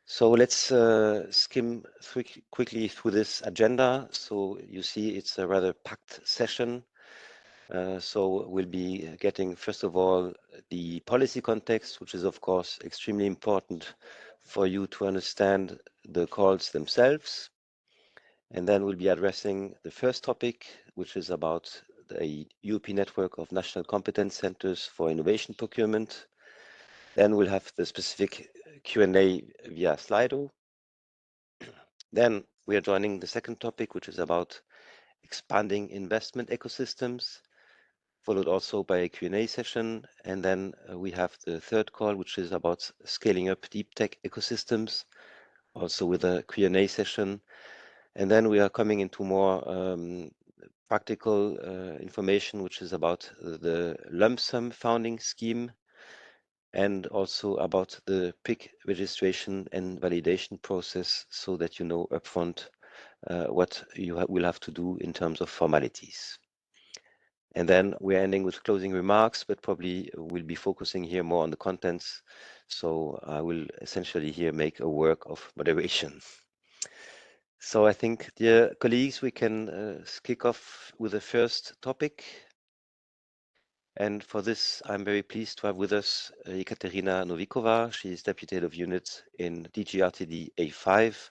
So let's skim quickly through this agenda. So you see it's a rather packed session. So we'll be getting, first of all, the policy context, which is, of course, extremely important for you to understand the calls themselves. And then we'll be addressing the first topic, which is about the European network of national competence centers for innovation procurement. Then we'll have the specific Q&A via Slido. Then we are joining the second topic, which is about expanding investment ecosystems, followed also by a Q&A session. And then we have the third call, which is about scaling up deep tech ecosystems, also with a Q&A session. And then we are coming into more practical information, which is about the lump sum founding scheme and also about the PIC registration and validation process so that you know upfront what you will have to do in terms of formalities. And then we're ending with closing remarks, but probably we'll be focusing here more on the contents. So I will essentially here make a work of moderation. So I think, dear colleagues, we can kick off with the first topic. And for this, I'm very pleased to have with us Ekaterina Novikova. She is Deputy Head of Unit in DGRTD A5,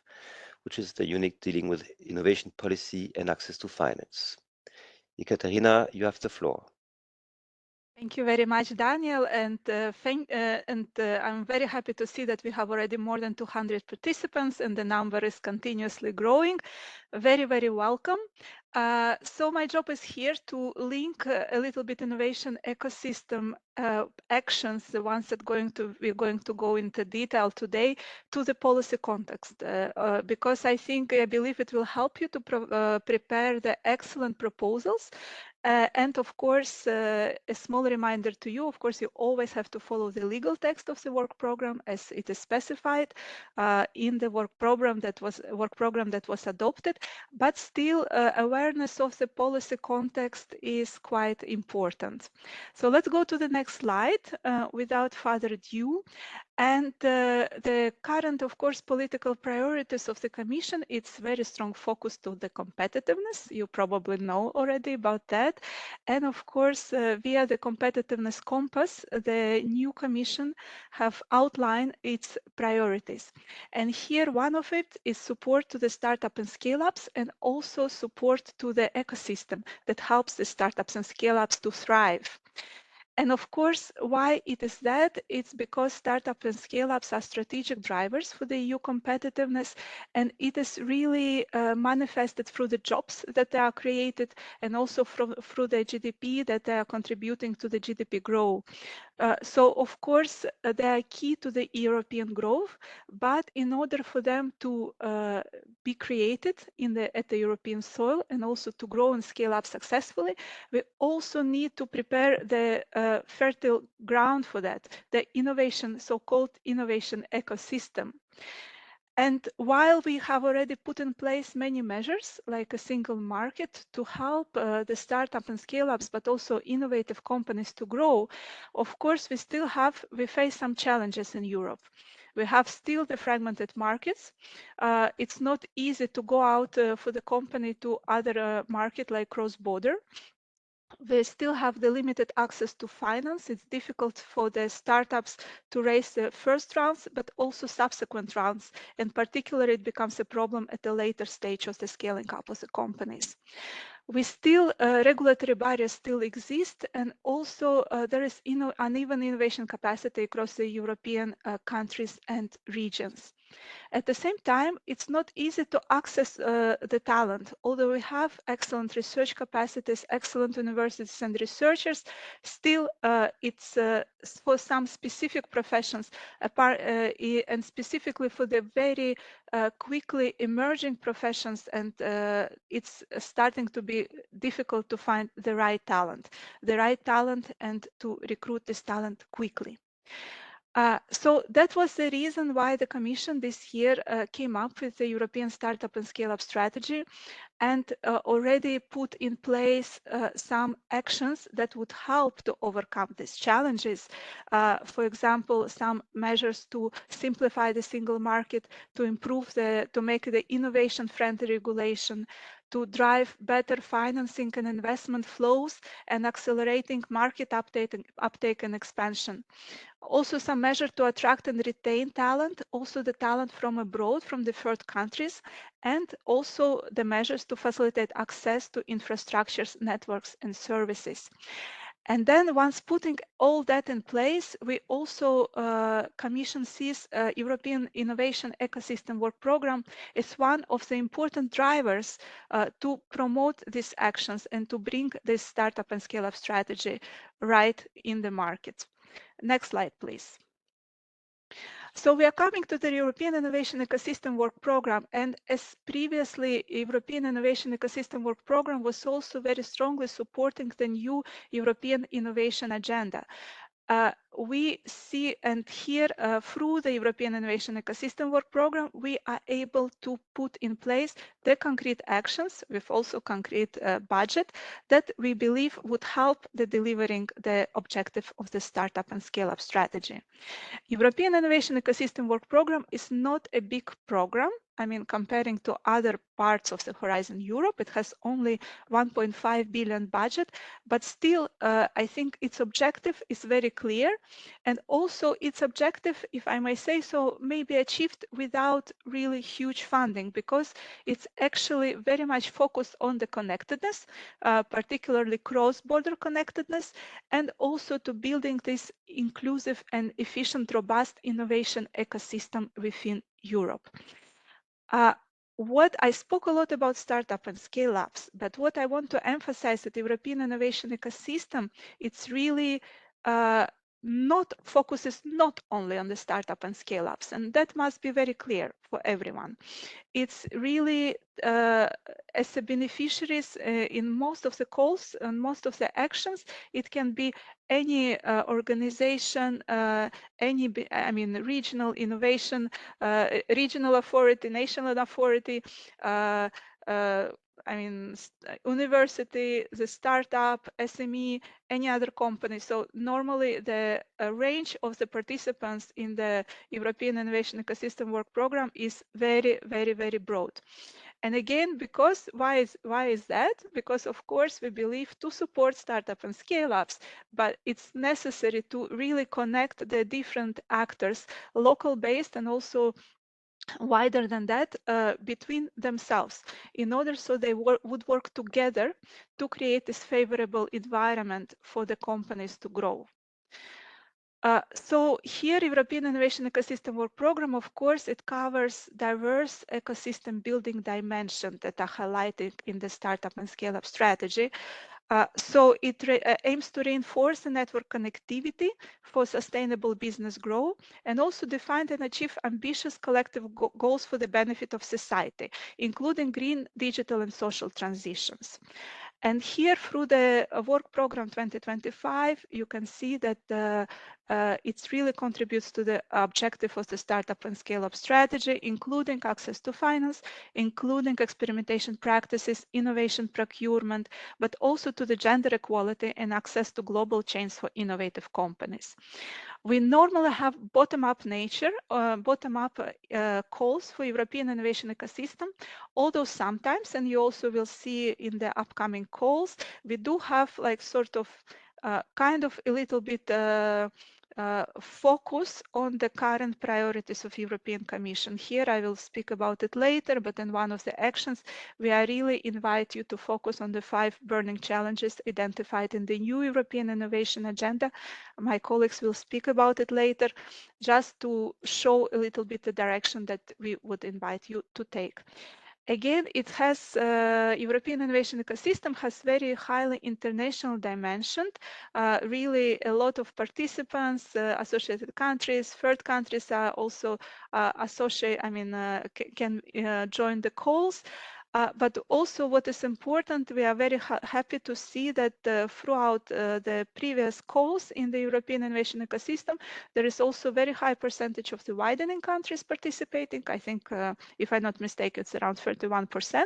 which is the unit dealing with innovation policy and access to finance. Ekaterina, you have the floor. Thank you very much, Daniel, and I'm very happy to see that we have already more than 200 participants and the number is continuously growing. Very, very welcome. So my job is here to link a little bit innovation ecosystem actions, the ones that we're going to go into detail today, to the policy context, because I believe it will help you to prepare the excellent proposals. And of course, a small reminder to you, of course, you always have to follow the legal text of the work program as it is specified in the work program that was adopted, but still awareness of the policy context is quite important. So let's go to the next slide without further ado. And the current, of course, political priorities of the Commission, it's very strong focus to the competitiveness. You probably know already about that. And of course, via the competitiveness compass, the new Commission have outlined its priorities. And here, one of it is support to the startup and scale-ups and also support to the ecosystem that helps the startups and scale-ups to thrive. And of course, why it is that? It's because startup and scale-ups are strategic drivers for the EU competitiveness, and it is really manifested through the jobs that are created and also through the GDP that they are contributing to the GDP growth. So of course, they are key to the European growth, but in order for them to be created at the European soil and also to grow and scale up successfully, we also need to prepare the fertile ground for that, the innovation, so-called innovation ecosystem. And while we have already put in place many measures, like a single market to help the startup and scale-ups, but also innovative companies to grow, of course, we face some challenges in Europe. We have still the fragmented markets. It's not easy to go out for the company to other market like cross-border. We still have the limited access to finance. It's difficult for the startups to raise the first rounds, but also subsequent rounds. In particular, it becomes a problem at the later stage of the scaling up of the companies. Regulatory barriers still exist, and also there is uneven innovation capacity across the European countries and regions. At the same time, it's not easy to access the talent. Although we have excellent research capacities, excellent universities and researchers, still it's for some specific professions, and specifically for the very quickly emerging professions, and it's starting to be difficult to find the right talent and to recruit this talent quickly. So that was the reason why the Commission this year came up with the European Startup and Scale-up Strategy and already put in place some actions that would help to overcome these challenges. For example, some measures to simplify the single market, to make the innovation-friendly regulation, to drive better financing and investment flows, and accelerating market uptake and expansion. Also some measure to attract and retain talent, also the talent from abroad, from the third countries, and also the measures to facilitate access to infrastructures, networks, and services. And then once putting all that in place, we also Commission sees European Innovation Ecosystem Work Program as one of the important drivers to promote these actions and to bring this startup and scale-up strategy right in the market. Next slide, please. So we are coming to the European Innovation Ecosystem Work Program, and as previously, European Innovation Ecosystem Work Program was also very strongly supporting the new European Innovation Agenda. We see and here through the European Innovation Ecosystem Work Program, we are able to put in place the concrete actions with also concrete budget that we believe would help the delivering the objective of the startup and scale-up strategy. European Innovation Ecosystem Work Program is not a big program. I mean, comparing to other parts of the Horizon Europe, it has only 1.5 billion budget, but still, I think its objective is very clear. And also its objective, if I may say so, may be achieved without really huge funding because it's actually very much focused on the connectedness, particularly cross-border connectedness, and also to building this inclusive and efficient, robust innovation ecosystem within Europe. What I spoke a lot about startup and scale-ups, but what I want to emphasize that the European innovation ecosystem, it's really not focuses not only on the startup and scale-ups, and that must be very clear for everyone. It's really as a beneficiaries in most of the calls and most of the actions, it can be any organization, regional innovation, regional authority, national authority, university, the startup, SME, any other company. So normally the range of the participants in the European Innovation Ecosystem Work Program is very, very, very broad. And again, because why is that? Because of course we believe to support startup and scale-ups, but it's necessary to really connect the different actors, local based and also wider than that, between themselves in order so they would work together to create this favorable environment for the companies to grow. So here, European Innovation Ecosystem Work Program, of course, it covers diverse ecosystem building dimensions that are highlighted in the startup and scale-up strategy. So it aims to reinforce the network connectivity for sustainable business growth and also define and achieve ambitious collective goals for the benefit of society, including green, digital, and social transitions. And here, through the work program 2025, you can see that it really contributes to the objective of the startup and scale-up strategy, including access to finance, including experimentation practices, innovation procurement, but also to the gender equality and access to global chains for innovative companies. We normally have bottom-up nature, bottom-up calls for European innovation ecosystem, although sometimes, and you also will see in the upcoming calls, we do have like sort of kind of a little bit focus on the current priorities of European Commission. Here I will speak about it later, but in one of the actions, we are really invite you to focus on the 5 burning challenges identified in the new European Innovation Agenda. My colleagues will speak about it later, just to show a little bit the direction that we would invite you to take. Again, it has European innovation ecosystem has very highly international dimension. Really, a lot of participants, associated countries, third countries are also can join the calls. But also what is important, we are very happy to see that throughout the previous calls in the European innovation ecosystem, there is also a very high percentage of the widening countries participating. I think, if I'm not mistaken, it's around 31%.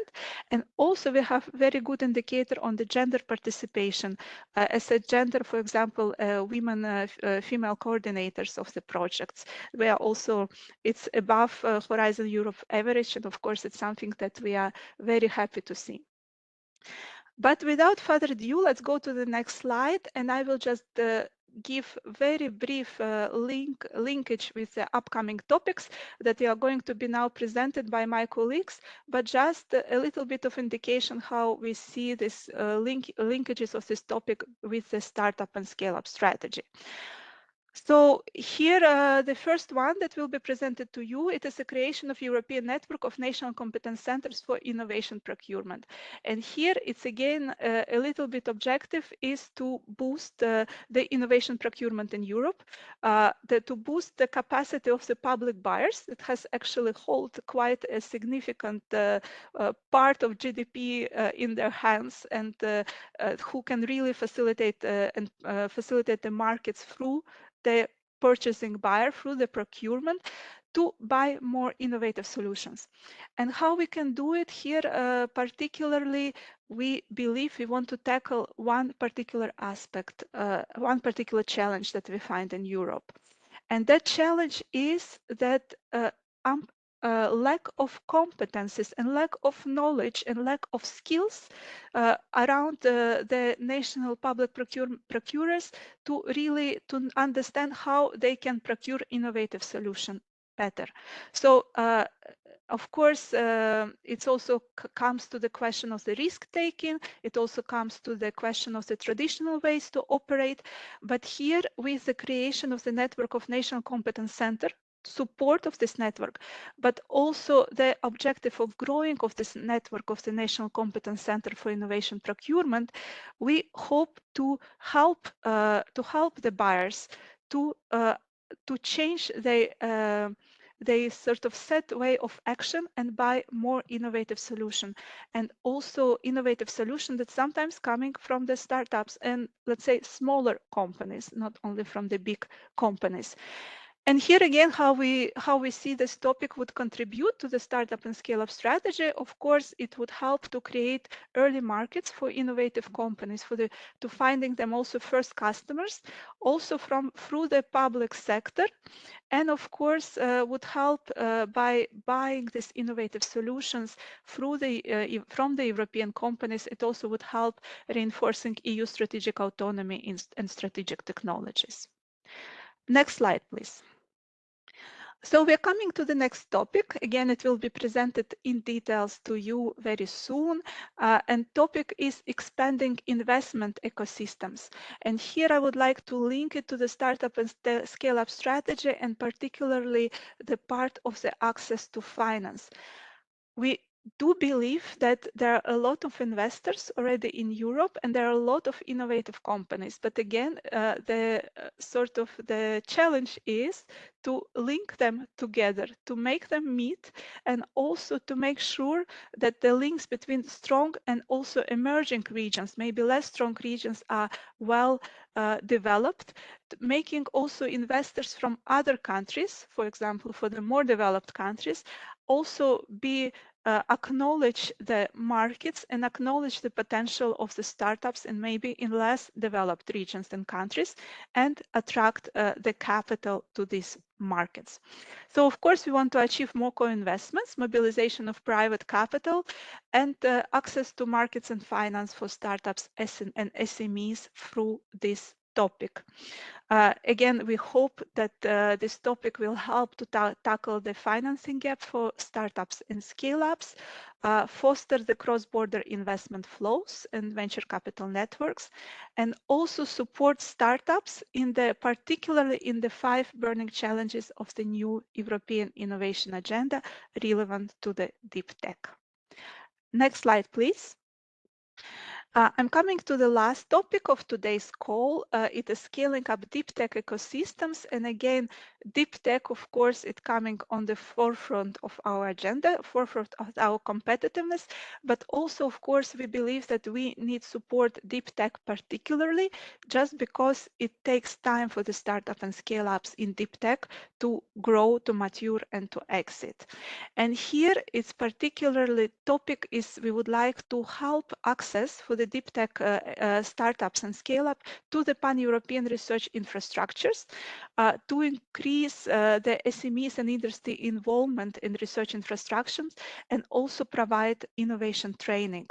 And also we have very good indicator on the gender participation. As a gender, for example, women, female coordinators of the projects, we are also, it's above Horizon Europe average. And of course, it's something that we are very happy to see. But without further ado, let's go to the next slide, and I will just give very brief linkage with the upcoming topics that are going to be now presented by my colleagues, but just a little bit of indication how we see this linkages of this topic with the startup and scale-up strategy. So here, the first one that will be presented to you, it is the creation of European network of national competence centers for innovation procurement. And here it's again a little bit objective is to boost the innovation procurement in Europe, to boost the capacity of the public buyers that has actually hold quite a significant part of GDP in their hands, and who can really facilitate and facilitate the markets through the purchasing buyer, through the procurement, to buy more innovative solutions. And how we can do it here, particularly, we believe we want to tackle one particular aspect, one particular challenge that we find in Europe. And that challenge is that lack of competences and lack of knowledge and lack of skills around the national public procurers to really to understand how they can procure innovative solution better. So of course, it also comes to the question of the risk taking. It also comes to the question of the traditional ways to operate. But here, with the creation of the network of national competence center, support of this network, but also the objective of growing of this network of the National Competence Center for Innovation Procurement, we hope to help the buyers to change they sort of set way of action and buy more innovative solution, and also innovative solution that's sometimes coming from the startups and, let's say, smaller companies, not only from the big companies. And here again, how we see this topic would contribute to the startup and scale-up strategy. Of course, it would help to create early markets for innovative companies, to finding them also first customers, also through the public sector, and of course would help by buying these innovative solutions through from the European companies. It also would help reinforcing EU strategic autonomy and strategic technologies. Next slide, please. So we're coming to the next topic. Again, it will be presented in details to you very soon. And topic is expanding investment ecosystems. And here I would like to link it to the startup and scale-up strategy, and particularly the part of the access to finance. We do believe that there are a lot of investors already in Europe, and there are a lot of innovative companies. But again, the challenge is to link them together, to make them meet, and also to make sure that the links between strong and also emerging regions, maybe less strong regions, are well developed, making also investors from other countries, for example, for the more developed countries, also be acknowledge the markets and acknowledge the potential of the startups and maybe in less developed regions and countries, and attract the capital to these markets. So of course we want to achieve more co-investments, mobilization of private capital, and access to markets and finance for startups and SMEs through this topic. Again, we hope that this topic will help to tackle the financing gap for startups and scale-ups, foster the cross-border investment flows and venture capital networks, and also support startups particularly in the 5 burning challenges of the new European innovation agenda relevant to the deep tech. Next slide, please. I'm coming to the last topic of today's call. It is scaling up deep tech ecosystems. And again, deep tech, of course, it's coming on the forefront of our agenda, forefront of our competitiveness, but also, of course, we believe that we need support deep tech particularly, just because it takes time for the startup and scale ups in deep tech to grow, to mature, and to exit. And here it's particularly topic is we would like to help access for the deep tech startups and scale up to the pan-European research infrastructures to increase the SMEs and industry involvement in research infrastructures and also provide innovation training.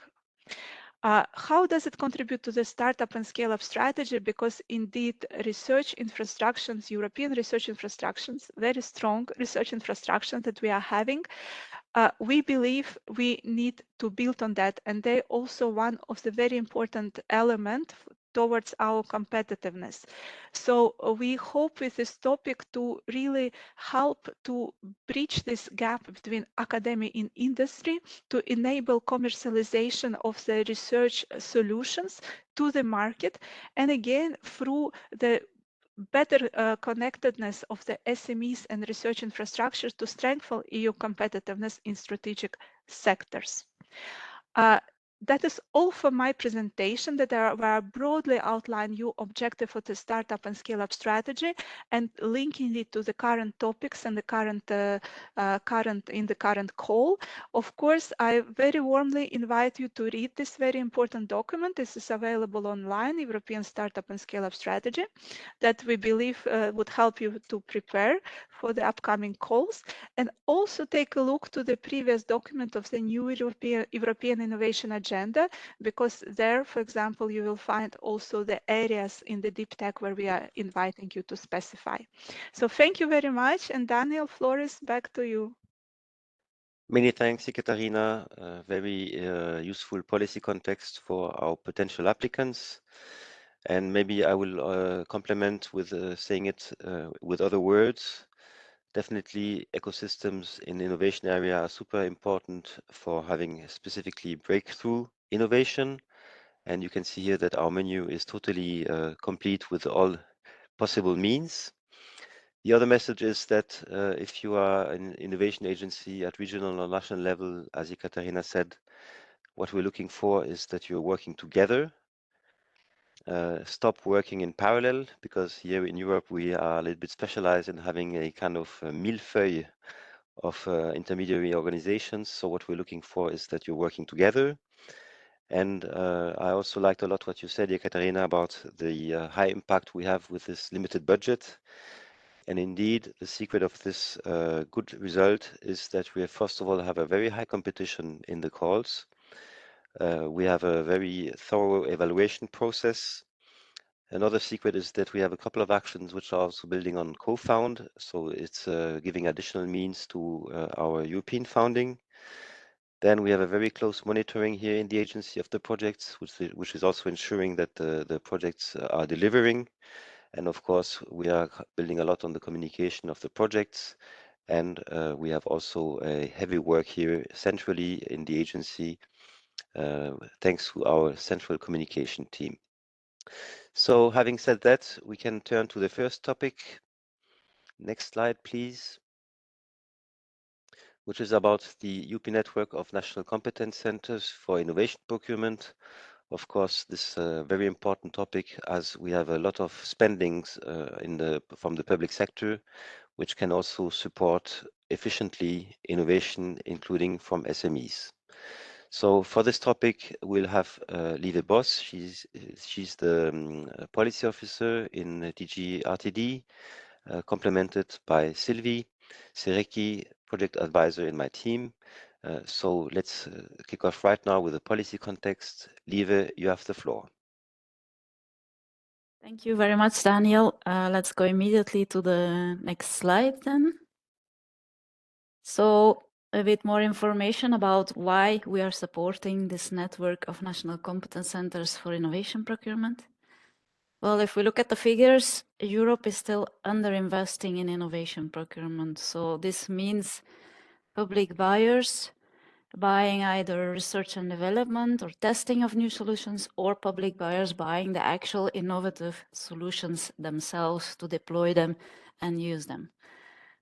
How does it contribute to the startup and scale-up strategy? Because indeed, research infrastructures, European research infrastructures, very strong research infrastructure that we are having, we believe we need to build on that, and they also one of the very important element towards our competitiveness. So we hope with this topic to really help to bridge this gap between academy and industry to enable commercialization of the research solutions to the market, and again through the better connectedness of the SMEs and research infrastructure to strengthen EU competitiveness in strategic sectors. That is all for my presentation, that I broadly outline your objective for the startup and scale-up strategy and linking it to the current topics and the current call. Of course, I very warmly invite you to read this very important document. This is available online, European Startup and Scale-up Strategy, that we believe would help you to prepare for the upcoming calls, and also take a look to the previous document of the new European Innovation Agenda, because there, for example, you will find also the areas in the deep tech where we are inviting you to specify. So thank you very much, and Daniel, floor is back to you. Many thanks, Ekaterina. Very useful policy context for our potential applicants. And maybe I will complement with saying it with other words. Definitely, ecosystems in the innovation area are super important for having specifically breakthrough innovation. And you can see here that our menu is totally complete with all possible means. The other message is that if you are an innovation agency at regional or national level, as Ekaterina said, what we're looking for is that you're working together. Stop working in parallel, because here in Europe we are a little bit specialized in having a kind of millefeuille of intermediary organizations. So what we're looking for is that you're working together. And I also liked a lot what you said, Ekaterina, about the high impact we have with this limited budget. And indeed, the secret of this good result is that we first of all have a very high competition in the calls. We have a very thorough evaluation process. Another secret is that we have a couple of actions which are also building on co-found. So it's giving additional means to our European founding. Then we have a very close monitoring here in the agency of the projects, which is also ensuring that the projects are delivering. And of course, we are building a lot on the communication of the projects. And we have also a heavy work here centrally in the agency, thanks to our central communication team. So having said that, we can turn to the first topic. Next slide, please, which is about the UP network of national competence centers for innovation procurement. Of course, this is a very important topic, as we have a lot of spendings from the public sector, which can also support efficiently innovation, including from SMEs. So for this topic, we'll have Lieve Bos. She's the policy officer in DG RTD, complemented by Sylvie Serecki, project advisor in my team. So let's kick off right now with the policy context. Lieve, you have the floor. Thank you very much, Daniel. Let's go immediately to the next slide then. So a bit more information about why we are supporting this network of national competence centers for innovation procurement. Well, if we look at the figures, Europe is still underinvesting in innovation procurement. So this means public buyers buying either research and development or testing of new solutions, or public buyers buying the actual innovative solutions themselves to deploy them and use them.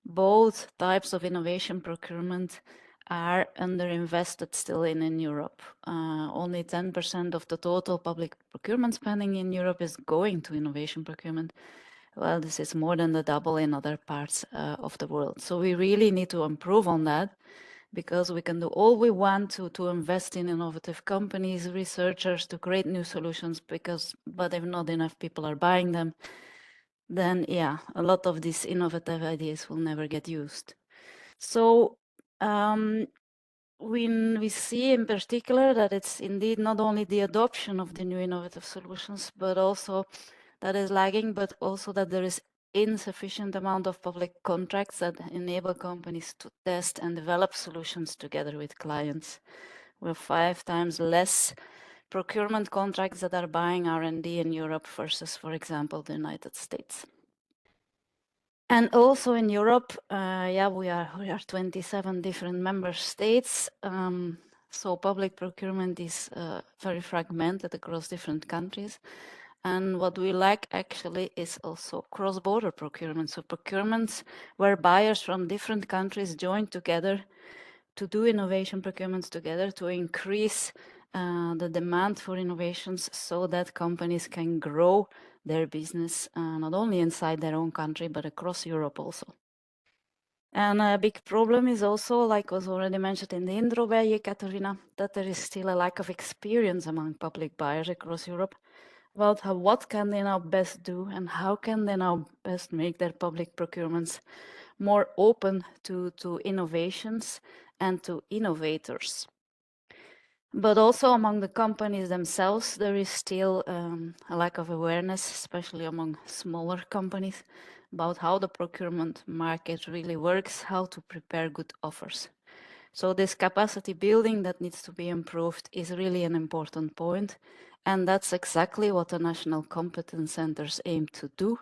both types of innovation procurement are underinvested still in Europe. Only 10% of the total public procurement spending in Europe is going to innovation procurement. Well, this is more than the double in other parts of the world. So we really need to improve on that, because we can do all we want to invest in innovative companies, researchers, to create new solutions, but if not enough people are buying them, then yeah, a lot of these innovative ideas will never get used. So we see in particular that it's indeed not only the adoption of the new innovative solutions, but also that is lagging, but also that there is insufficient amount of public contracts that enable companies to test and develop solutions together with clients. We have 5 times less procurement contracts that are buying R&D in Europe versus, for example, the United States. And also in Europe, yeah, we are 27 different member states. So public procurement is very fragmented across different countries. And what we lack actually is also cross-border procurement. So procurements where buyers from different countries join together to do innovation procurements together to increase the demand for innovations, so that companies can grow their business not only inside their own country, but across Europe also. And a big problem is also, like was already mentioned in the intro by you, Katarina, that there is still a lack of experience among public buyers across Europe about what can they now best do and how can they now best make their public procurements more open to innovations and to innovators. But also among the companies themselves, there is still a lack of awareness, especially among smaller companies, about how the procurement market really works, how to prepare good offers. So this capacity building that needs to be improved is really an important point. And that's exactly what the national competence centers aim to do,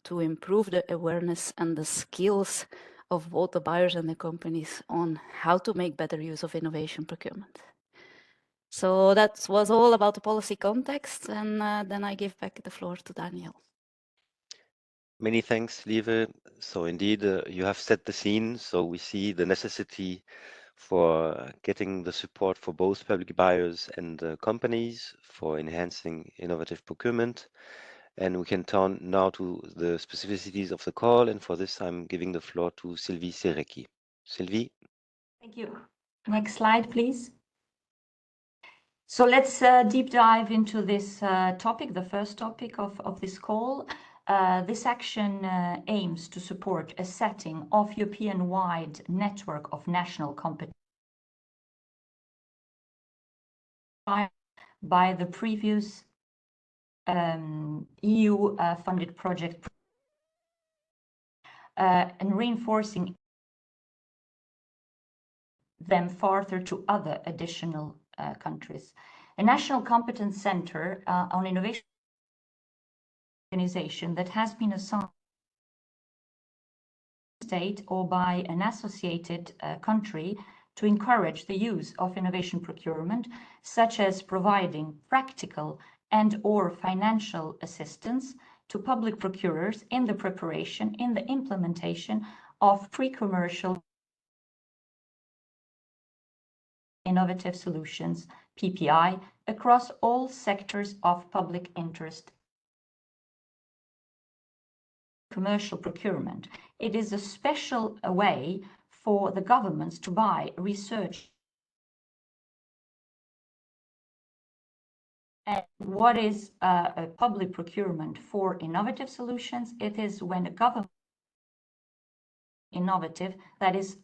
to improve the awareness and the skills of both the buyers and the companies on how to make better use of innovation procurement. So that was all about the policy context, and then I give back the floor to Daniel. Many thanks, Lieve. So indeed, you have set the scene. So we see the necessity for getting the support for both public buyers and companies for enhancing innovative procurement. And we can turn now to the specificities of the call. And for this, I'm giving the floor to Sylvie Serecki. Sylvie. Thank you. Next slide, please. So let's deep dive into this topic, the first topic of this call. This action aims to support a setting of European-wide network of national competence by the previous EU-funded project and reinforcing them further to other additional countries. A national competence center on innovation organization that has been assigned state or by an associated country to encourage the use of innovation procurement, such as providing practical and or financial assistance to public procurers in the preparation, in the implementation of pre-commercial innovative solutions, PPI, across all sectors of public interest. Commercial procurement. It is a special way for the governments to buy research. And what is a public procurement for innovative solutions? It is when a government innovative that has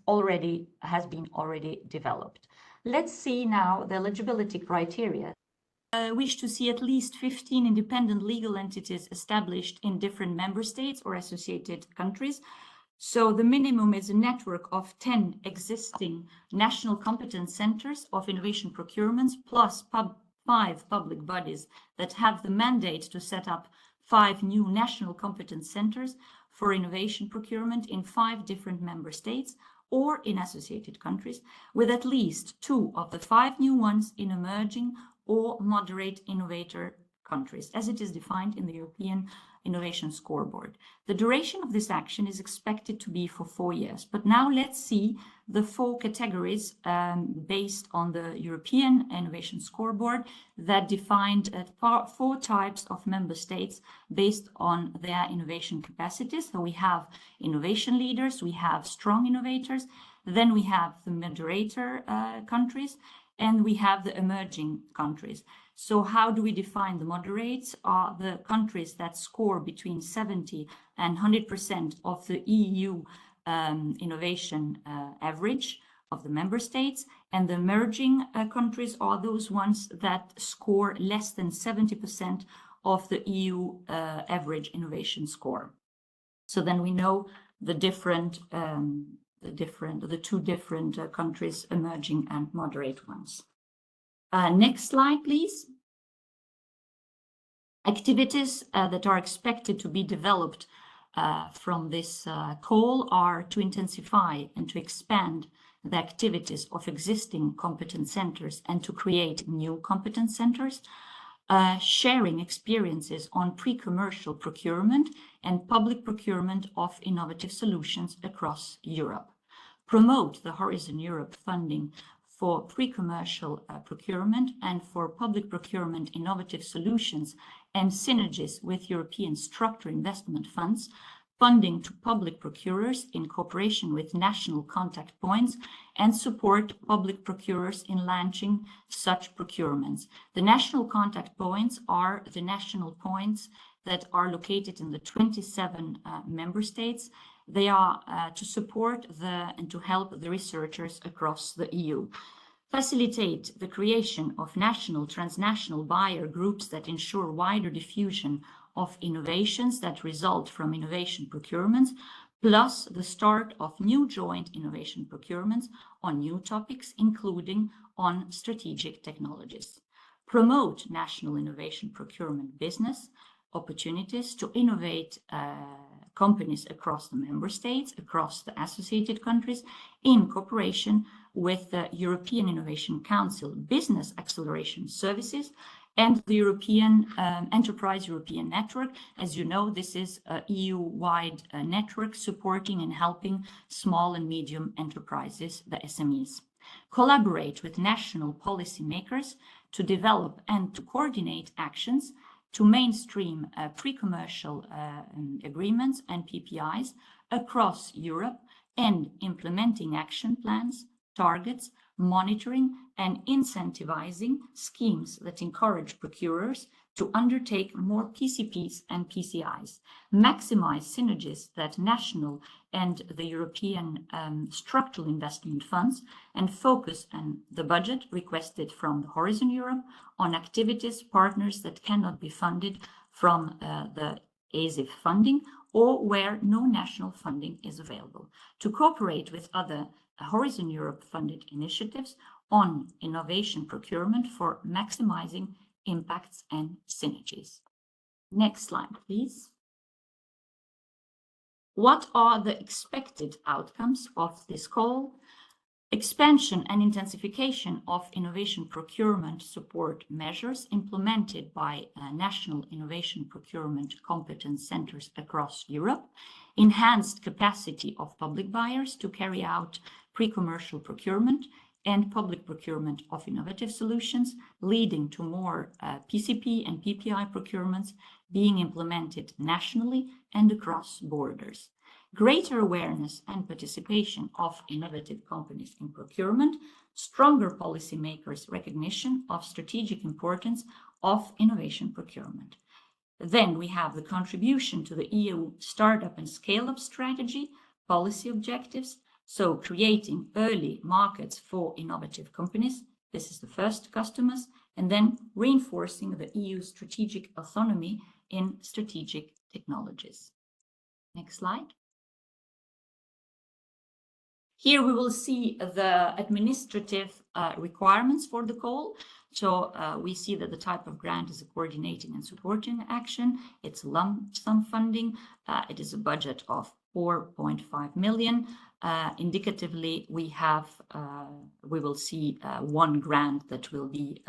been already developed. Let's see now the eligibility criteria. Wish to see at least 15 independent legal entities established in different member states or associated countries. So the minimum is a network of 10 existing national competence centers of innovation procurements plus 5 public bodies that have the mandate to set up 5 new national competence centers for innovation procurement in 5 different member states or in associated countries, with at least 2 of the 5 new ones in emerging or moderate innovator countries, as it is defined in the European Innovation Scoreboard. The duration of this action is expected to be for 4 years. But now let's see the 4 categories based on the European Innovation Scoreboard that defined 4 types of member states based on their innovation capacities. So we have innovation leaders, we have strong innovators, then we have the moderator countries, and we have the emerging countries. So how do we define the moderates? Are the countries that score between 70 and 100% of the EU innovation average of the member states, and the emerging countries are those ones that score less than 70% of the EU average innovation score. So then we know the two different countries, emerging and moderate ones. Next slide, please. Activities that are expected to be developed from this call are to intensify and to expand the activities of existing competence centers and to create new competence centers, sharing experiences on pre-commercial procurement and public procurement of innovative solutions across Europe, promote the Horizon Europe funding for pre-commercial procurement and for public procurement innovative solutions and synergies with European structural investment funds, funding to public procurers in cooperation with national contact points, and support public procurers in launching such procurements. The national contact points are the national points that are located in the 27 member states. They are to support and to help the researchers across the EU. Facilitate the creation of national, transnational buyer groups that ensure wider diffusion of innovations that result from innovation procurements, plus the start of new joint innovation procurements on new topics, including on strategic technologies. Promote national innovation procurement business opportunities to innovate companies across the member states, across the associated countries, in cooperation with the European Innovation Council Business Acceleration Services and the European Enterprise European Network. As you know, this is an EU-wide network supporting and helping small and medium enterprises, the SMEs. Collaborate with national policymakers to develop and to coordinate actions to mainstream pre-commercial agreements and PPIs across Europe, and implementing action plans, targets, monitoring and incentivizing schemes that encourage procurers to undertake more PCPs and PCIs, maximize synergies that national and the European structural investment funds, and focus on the budget requested from the Horizon Europe on activities, partners that cannot be funded from the ESIF funding or where no national funding is available, to cooperate with other Horizon Europe funded initiatives on innovation procurement for maximizing impacts and synergies. Next slide, please. What are the expected outcomes of this call? Expansion and intensification of innovation procurement support measures implemented by national innovation procurement competence centers across Europe, enhanced capacity of public buyers to carry out pre-commercial procurement and public procurement of innovative solutions, leading to more PCP and PPI procurements being implemented nationally and across borders. Greater awareness and participation of innovative companies in procurement, stronger policymakers' recognition of strategic importance of innovation procurement. Then we have the contribution to the EU startup and scale-up strategy, policy objectives, so creating early markets for innovative companies. This is the first customers, and then reinforcing the EU strategic autonomy in strategic technologies. Next slide. Here we will see the administrative requirements for the call. So we see that the type of grant is a coordinating and supporting action. It's lump sum funding. It is a budget of 4.5 million. Indicatively, we will see one grant that will be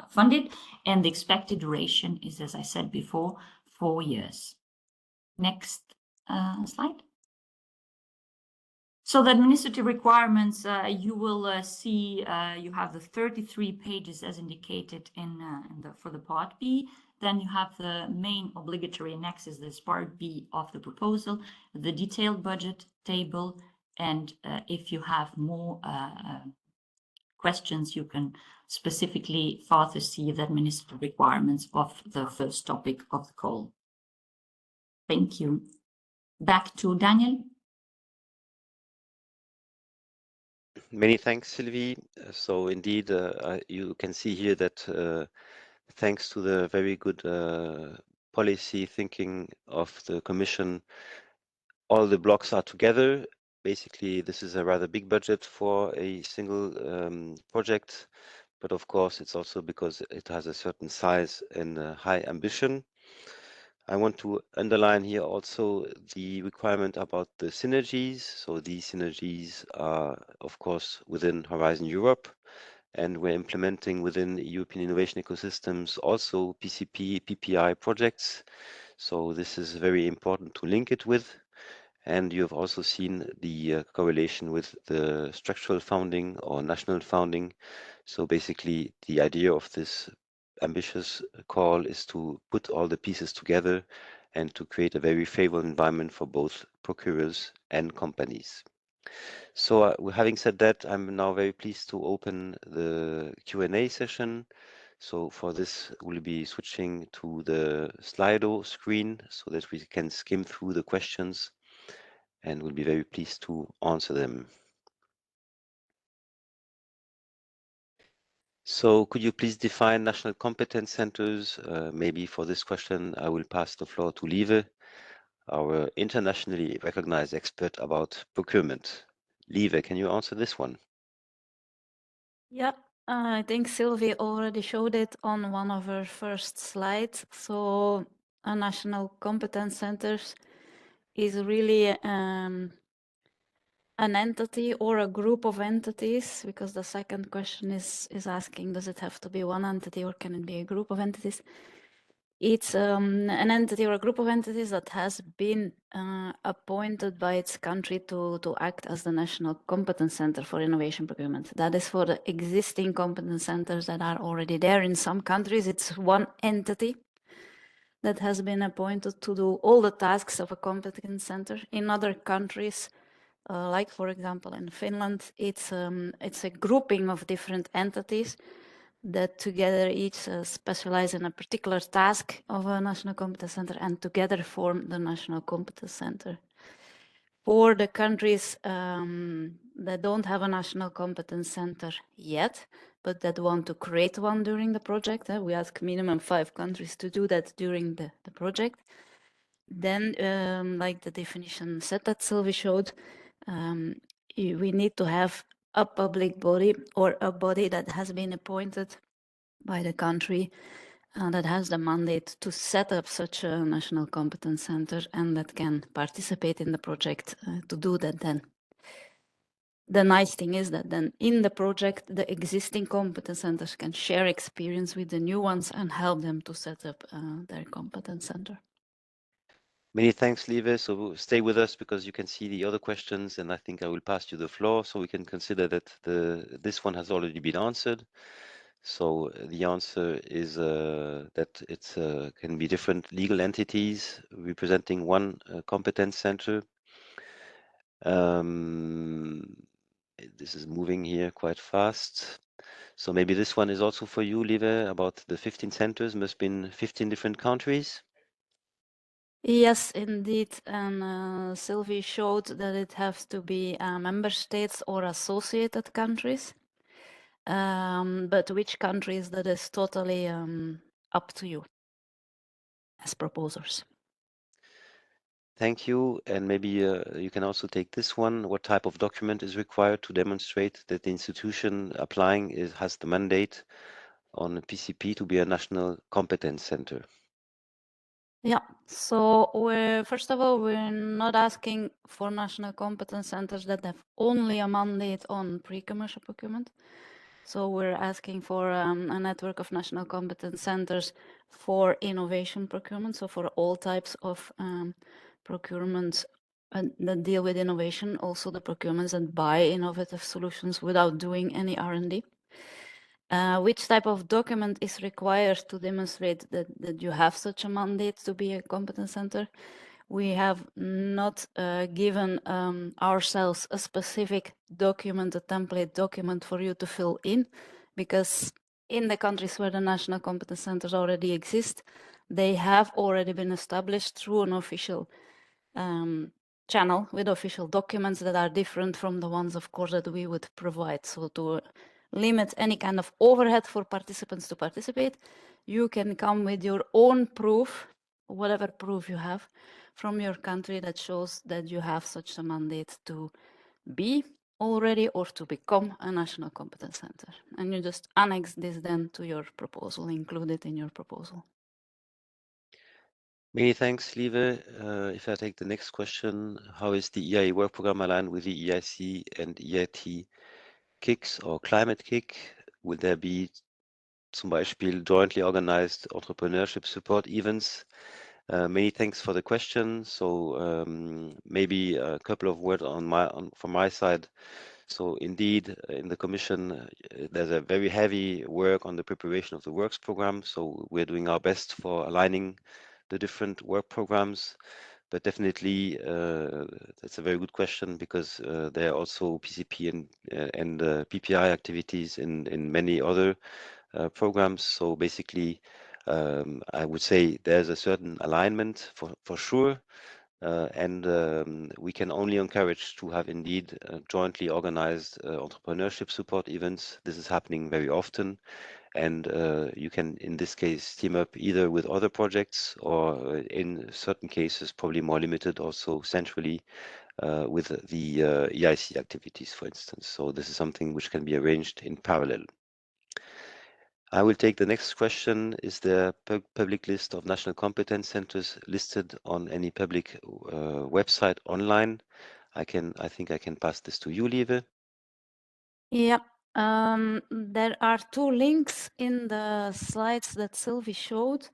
funded, and the expected duration is, as I said before, 4 years. Next slide. So the administrative requirements, you will see you have the 33 pages as indicated for the Part B. Then you have the main obligatory annexes, this Part B of the proposal, the detailed budget table, and if you have more questions, you can specifically further see the administrative requirements of the first topic of the call. Thank you. Back to Daniel. Many thanks, Sylvie. So indeed, you can see here that thanks to the very good policy thinking of the Commission, all the blocks are together. Basically, this is a rather big budget for a single project, but of course, it's also because it has a certain size and high ambition. I want to underline here also the requirement about the synergies. So these synergies are, of course, within Horizon Europe, and we're implementing within European innovation ecosystems also PCP, PPI projects. So this is very important to link it with. And you have also seen the correlation with the structural funding or national funding. So basically, the idea of this ambitious call is to put all the pieces together and to create a very favorable environment for both procurers and companies. So having said that, I'm now very pleased to open the Q&A session. So for this, we'll be switching to the Slido screen so that we can skim through the questions, and we'll be very pleased to answer them. So could you please define national competence centers? Maybe for this question, I will pass the floor to Lieve, our internationally recognized expert about procurement. Lieve, can you answer this one? Yeah, I think Sylvie already showed it on one of her first slides. So a national competence centers is really an entity or a group of entities, because the second question is asking, does it have to be one entity or can it be a group of entities? It's an entity or a group of entities that has been appointed by its country to act as the national competence center for innovation procurement. That is for the existing competence centers that are already there. In some countries, it's one entity that has been appointed to do all the tasks of a competence center. In other countries, like for example in Finland, it's a grouping of different entities that together each specialize in a particular task of a national competence center and together form the national competence center. For the countries that don't have a national competence center yet, but that want to create one during the project, we ask minimum 5 countries to do that during the project. Then, like the definition said that Sylvie showed, we need to have a public body or a body that has been appointed by the country that has the mandate to set up such a national competence center and that can participate in the project to do that then. The nice thing is that then in the project, the existing competence centers can share experience with the new ones and help them to set up their competence center. Many thanks, Lieve. So stay with us because you can see the other questions, and I think I will pass you the floor so we can consider that this one has already been answered. So the answer is that it can be different legal entities representing one competence center. This is moving here quite fast. So maybe this one is also for you, Lieve, about the 15 centers, must be in 15 different countries. Yes, indeed. And Sylvie showed that it has to be member states or associated countries. But which countries, that is totally up to you as proposers. Thank you. And maybe you can also take this one. What type of document is required to demonstrate that the institution applying has the mandate on PCP to be a national competence center? Yeah, so first of all, we're not asking for national competence centers that have only a mandate on pre-commercial procurement. So we're asking for a network of national competence centers for innovation procurement, so for all types of procurement that deal with innovation, also the procurements that buy innovative solutions without doing any R&D. Which type of document is required to demonstrate that you have such a mandate to be a competence center? We have not given ourselves a specific document, a template document for you to fill in, because in the countries where the national competence centers already exist, they have already been established through an official channel with official documents that are different from the ones, of course, that we would provide. So to limit any kind of overhead for participants to participate, you can come with your own proof, whatever proof you have from your country that shows that you have such a mandate to be already or to become a national competence center. And you just annex this then to your proposal, include it in your proposal. Many thanks, Lieve. If I take the next question, how is the EIE work program aligned with the EIC and EIT kicks or climate kick? Will there be zum Beispiel jointly organized entrepreneurship support events? Many thanks for the question. So maybe a couple of words from my side. So indeed, in the Commission, there's a very heavy work on the preparation of the works program. So we're doing our best for aligning the different work programs. But definitely, that's a very good question, because there are also PCP and PPI activities in many other programs. So basically, I would say there's a certain alignment for sure. And we can only encourage to have indeed jointly organized entrepreneurship support events. This is happening very often. And you can, in this case, team up either with other projects or in certain cases, probably more limited, also centrally with the EIC activities, for instance. So this is something which can be arranged in parallel. I will take the next question. Is there a public list of national competence centers listed on any public website online? I think I can pass this to you, Lieve. Yeah, there are two links in the slides that Sylvie showed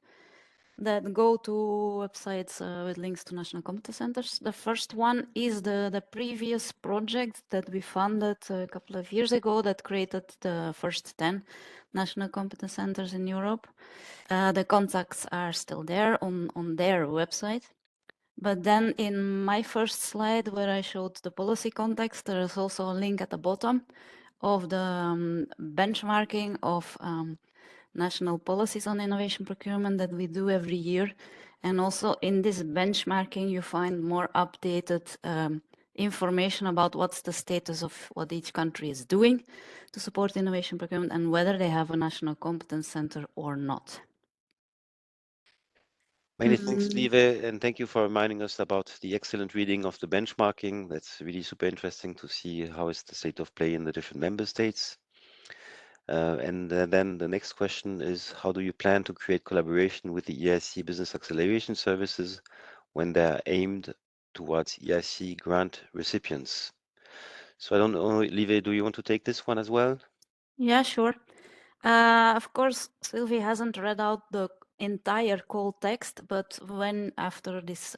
that go to websites with links to national competence centers. The first one is the previous project that we funded a couple of years ago that created the first 10 national competence centers in Europe. The contacts are still there on their website. But then in my first slide where I showed the policy context, there is also a link at the bottom of the benchmarking of national policies on innovation procurement that we do every year. And also in this benchmarking, you find more updated information about what's the status of what each country is doing to support innovation procurement and whether they have a national competence center or not. Many thanks, Lieve, and thank you for reminding us about the excellent reading of the benchmarking. That's really super interesting to see how is the state of play in the different member states. And then the next question is, how do you plan to create collaboration with the EIC Business Acceleration Services when they're aimed towards EIC grant recipients? So I don't know, Lieve, do you want to take this one as well? Yeah, sure. Of course, Sylvie hasn't read out the entire call text, but when after this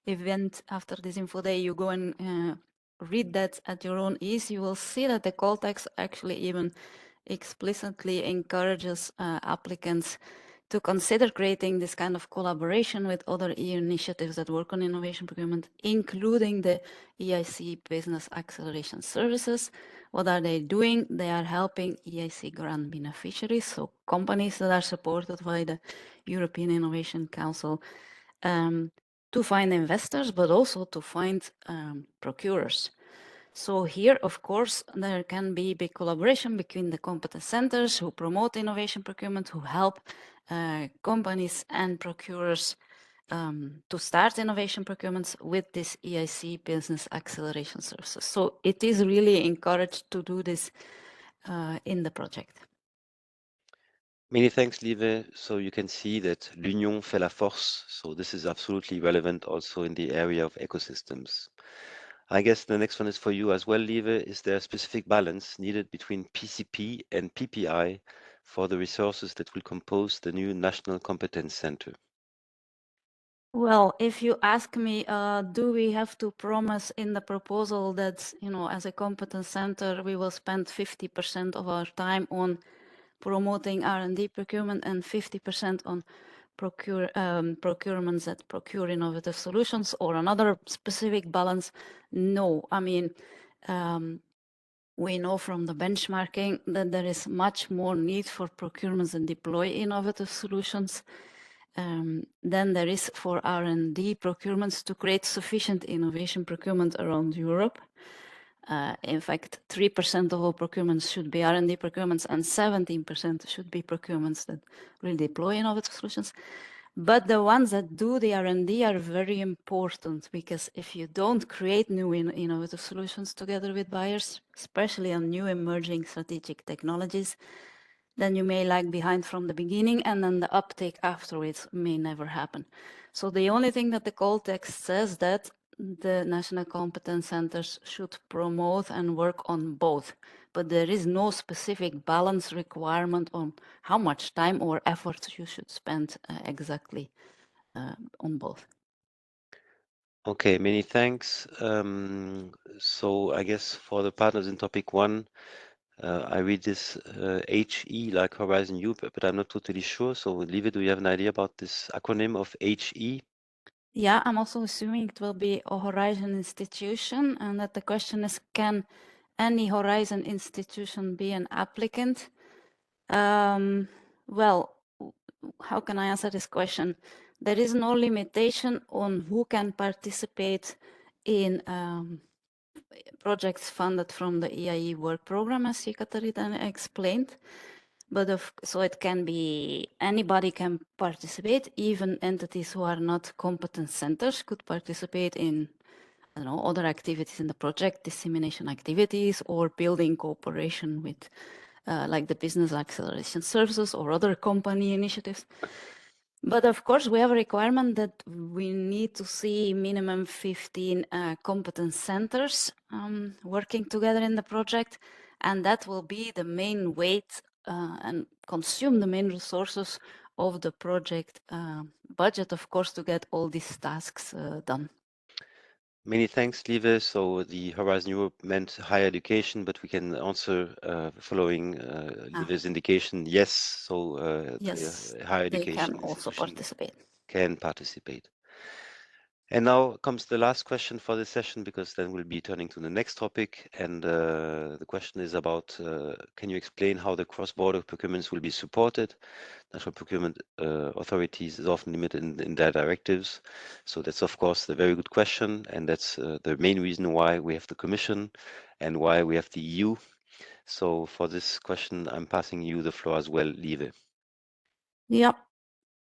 event, after this info day, you go and read that at your own ease, you will see that the call text actually even explicitly encourages applicants to consider creating this kind of collaboration with other EU initiatives that work on innovation procurement, including the EIC Business Acceleration Services. What are they doing? They are helping EIC grant beneficiaries, so companies that are supported by the European Innovation Council, to find investors, but also to find procurers. So here, of course, there can be big collaboration between the competence centers who promote innovation procurement, who help companies and procurers to start innovation procurements with this EIC Business Acceleration Services. So it is really encouraged to do this in the project. Many thanks, Lieve. So you can see that l'union fait la force. So this is absolutely relevant also in the area of ecosystems. I guess the next one is for you as well, Lieve. Is there a specific balance needed between PCP and PPI for the resources that will compose the new National Competence Center? Well, if you ask me, do we have to promise in the proposal that, as a competence center, we will spend 50% of our time on promoting R&D procurement and 50% on procurements that procure innovative solutions, or another specific balance? No. I mean, we know from the benchmarking that there is much more need for procurements that deploy innovative solutions than there is for R&D procurements to create sufficient innovation procurement around Europe. In fact, 3% of all procurements should be R&D procurements, and 17% should be procurements that will deploy innovative solutions. But the ones that do the R&D are very important, because if you don't create new innovative solutions together with buyers, especially on new emerging strategic technologies, then you may lag behind from the beginning, and then the uptake afterwards may never happen. So the only thing that the call text says that the national competence centers should promote and work on both, but there is no specific balance requirement on how much time or effort you should spend exactly on both. Okay, many thanks. So I guess for the partners in topic 1, I read this HE like Horizon Europe, but I'm not totally sure. So Lieve, do you have an idea about this acronym of HE? Yeah, I'm also assuming it will be a Horizon institution, and that the question is, can any Horizon institution be an applicant? Well, how can I answer this question? There is no limitation on who can participate in projects funded from the EIE work program, as Ekaterina explained. But so it can be, anybody can participate, even entities who are not competence centers could participate in, I don't know, other activities in the project, dissemination activities, or building cooperation with like the business acceleration services or other company initiatives. But of course, we have a requirement that we need to see minimum 15 competence centers working together in the project, and that will be the main weight and consume the main resources of the project budget, of course, to get all these tasks done. Many thanks, Lieve. So the Horizon Europe meant higher education, but we can answer following Lieve's indication, yes. So yes, higher they education can also participate. Can participate. And now comes the last question for this session, because then we'll be turning to the next topic. And the question is about, can you explain how the cross-border procurements will be supported? National procurement authorities is often limited in their directives. So that's, of course, a very good question. And that's the main reason why we have the Commission and why we have the EU. So for this question, I'm passing you the floor as well, Lieve. Yep.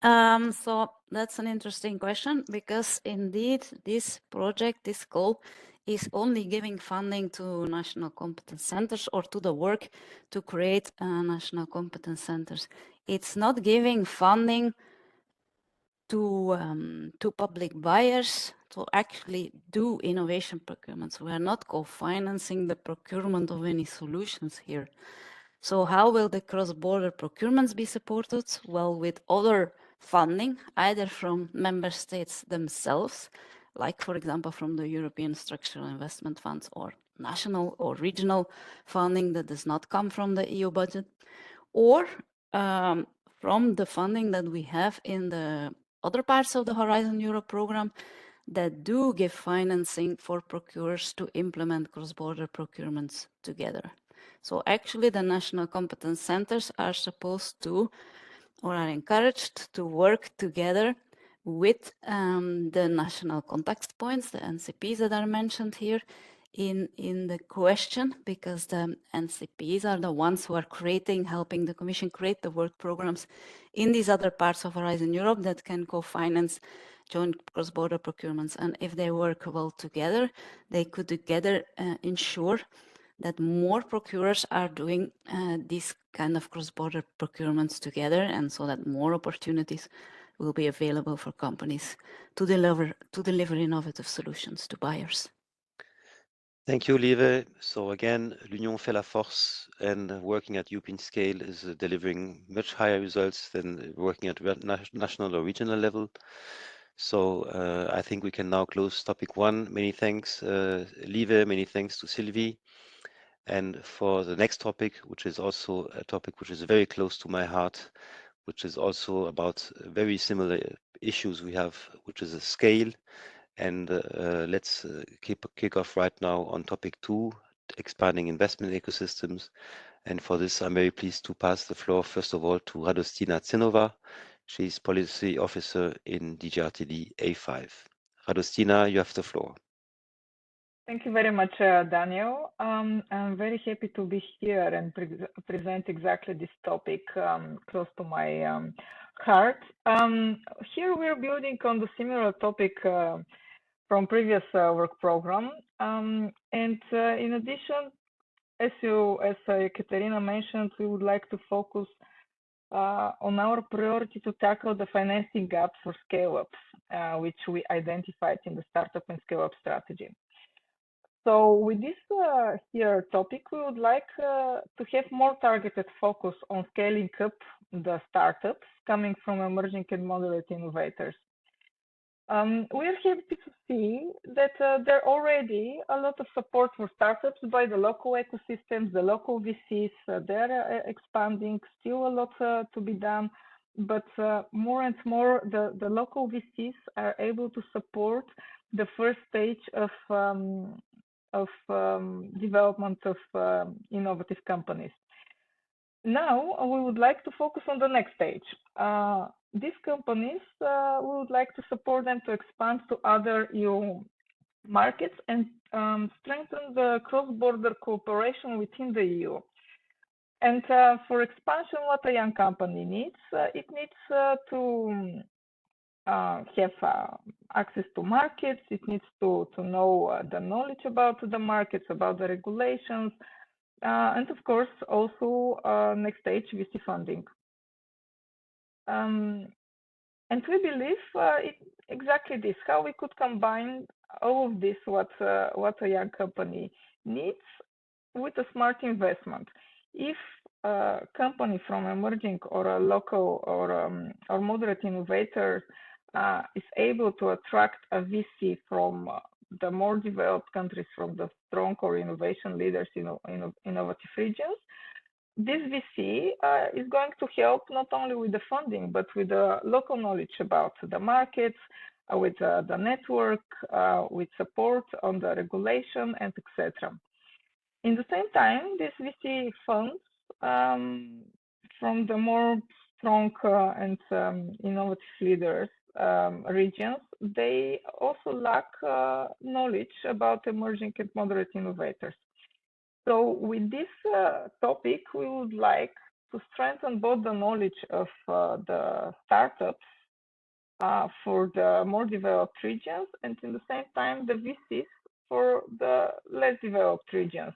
So that's an interesting question, because indeed this project, this goal, is only giving funding to national competence centers or to the work to create national competence centers. It's not giving funding to public buyers to actually do innovation procurements. We are not co-financing the procurement of any solutions here. So how will the cross-border procurements be supported? Well, with other funding, either from member states themselves, like, for example, from the European Structural Investment Funds, or national or regional funding that does not come from the EU budget, or from the funding that we have in the other parts of the Horizon Europe program that do give financing for procurers to implement cross-border procurements together. So actually the national competence centers are supposed to, or are encouraged to, work together with the national contact points, the NCPs that are mentioned here in the question, because the NCPs are the ones who are helping the Commission create the work programs in these other parts of Horizon Europe that can co-finance joint cross-border procurements. And if they work well together, they could together ensure that more procurers are doing these kind of cross-border procurements together, and so that more opportunities will be available for companies to deliver innovative solutions to buyers. Thank you, Lieve. So again, l'union fait la force, and working at European scale is delivering much higher results than working at national or regional level. So I think we can now close topic 1. Many thanks, Lieve. Many thanks to Sylvie. And for the next topic, which is also a topic which is very close to my heart, which is also about very similar issues we have, which is a scale. And let's kick off right now on topic 2, expanding investment ecosystems. And for this, I'm very pleased to pass the floor, first of all, to Radostina Zinova. She's Policy Officer in DGRTD A5. Radostina, you have the floor. Thank you very much, Daniel. I'm very happy to be here and present exactly this topic close to my heart. Here we're building on the similar topic from previous work program. And in addition, as Katerina mentioned, we would like to focus on our priority to tackle the financing gap for scale-ups, which we identified in the startup and scale-up strategy. So with this here topic, we would like to have more targeted focus on scaling up the startups coming from emerging and moderate innovators. We are happy to see that there are already a lot of support for startups by the local ecosystems, the local VCs. They're expanding, still a lot to be done, but more and more the local VCs are able to support the first stage of development of innovative companies. Now we would like to focus on the next stage. These companies, we would like to support them to expand to other EU markets and strengthen the cross-border cooperation within the EU. And for expansion, what a young company needs, it needs to have access to markets. It needs to know the knowledge about the markets, about the regulations, and of course, also next stage, VC funding. And we believe exactly this, how we could combine all of this, what a young company needs, with a smart investment. If a company from emerging or a local or moderate innovator is able to attract a VC from the more developed countries, from the strong or innovation leaders in innovative regions, this VC is going to help not only with the funding, but with the local knowledge about the markets, with the network, with support on the regulation, and etc. In the same time, this VC funds from the more strong and innovative leaders regions, they also lack knowledge about emerging and moderate innovators. So with this topic, we would like to strengthen both the knowledge of the startups for the more developed regions, and in the same time, the VCs for the less developed regions.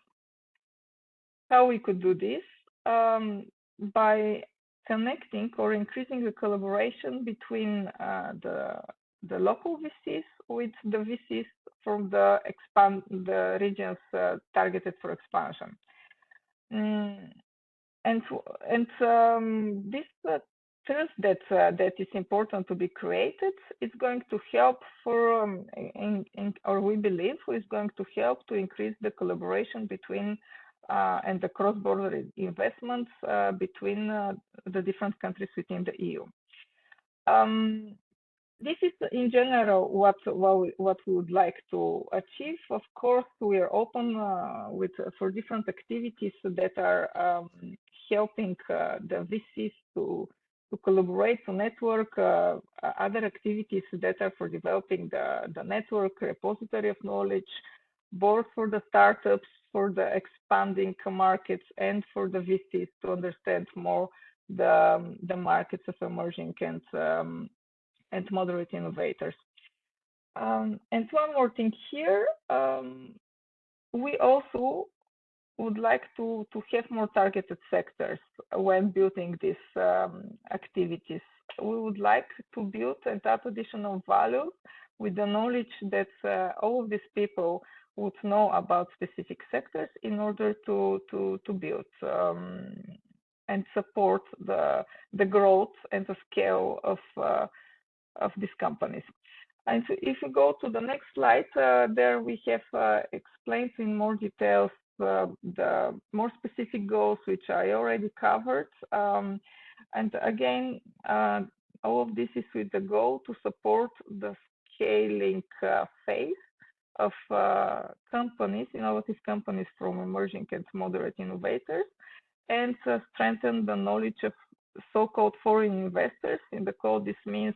How we could do this? By connecting or increasing the collaboration between the local VCs with the VCs from the regions targeted for expansion. And this trust that is important to be created is going to help for, or we believe, is going to help to increase the collaboration between and the cross-border investments between the different countries within the EU. This is in general what we would like to achieve. Of course, we are open for different activities that are helping the VCs to collaborate, to network, other activities that are for developing the network, repository of knowledge, both for the startups, for the expanding markets, and for the VCs to understand more the markets of emerging and moderate innovators. And one more thing here, we also would like to have more targeted sectors when building these activities. We would like to build and add additional value with the knowledge that all of these people would know about specific sectors in order to build and support the growth and the scale of these companies. And so if you go to the next slide, there we have explained in more details the more specific goals, which I already covered. And again, all of this is with the goal to support the scaling phase of companies, innovative companies from emerging and moderate innovators, and strengthen the knowledge of so-called foreign investors. In the code, this means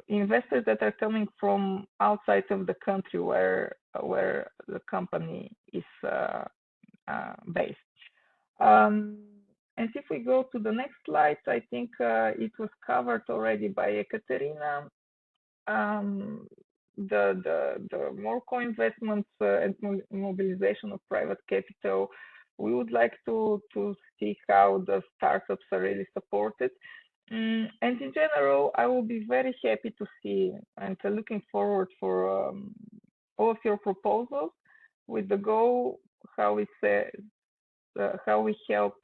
investors that are coming from outside of the country where the company is based. And if we go to the next slide, I think it was covered already by Ekaterina. The more co-investments and mobilization of private capital, we would like to see how the startups are really supported. And in general, I will be very happy to see and looking forward for all of your proposals with the goal how we help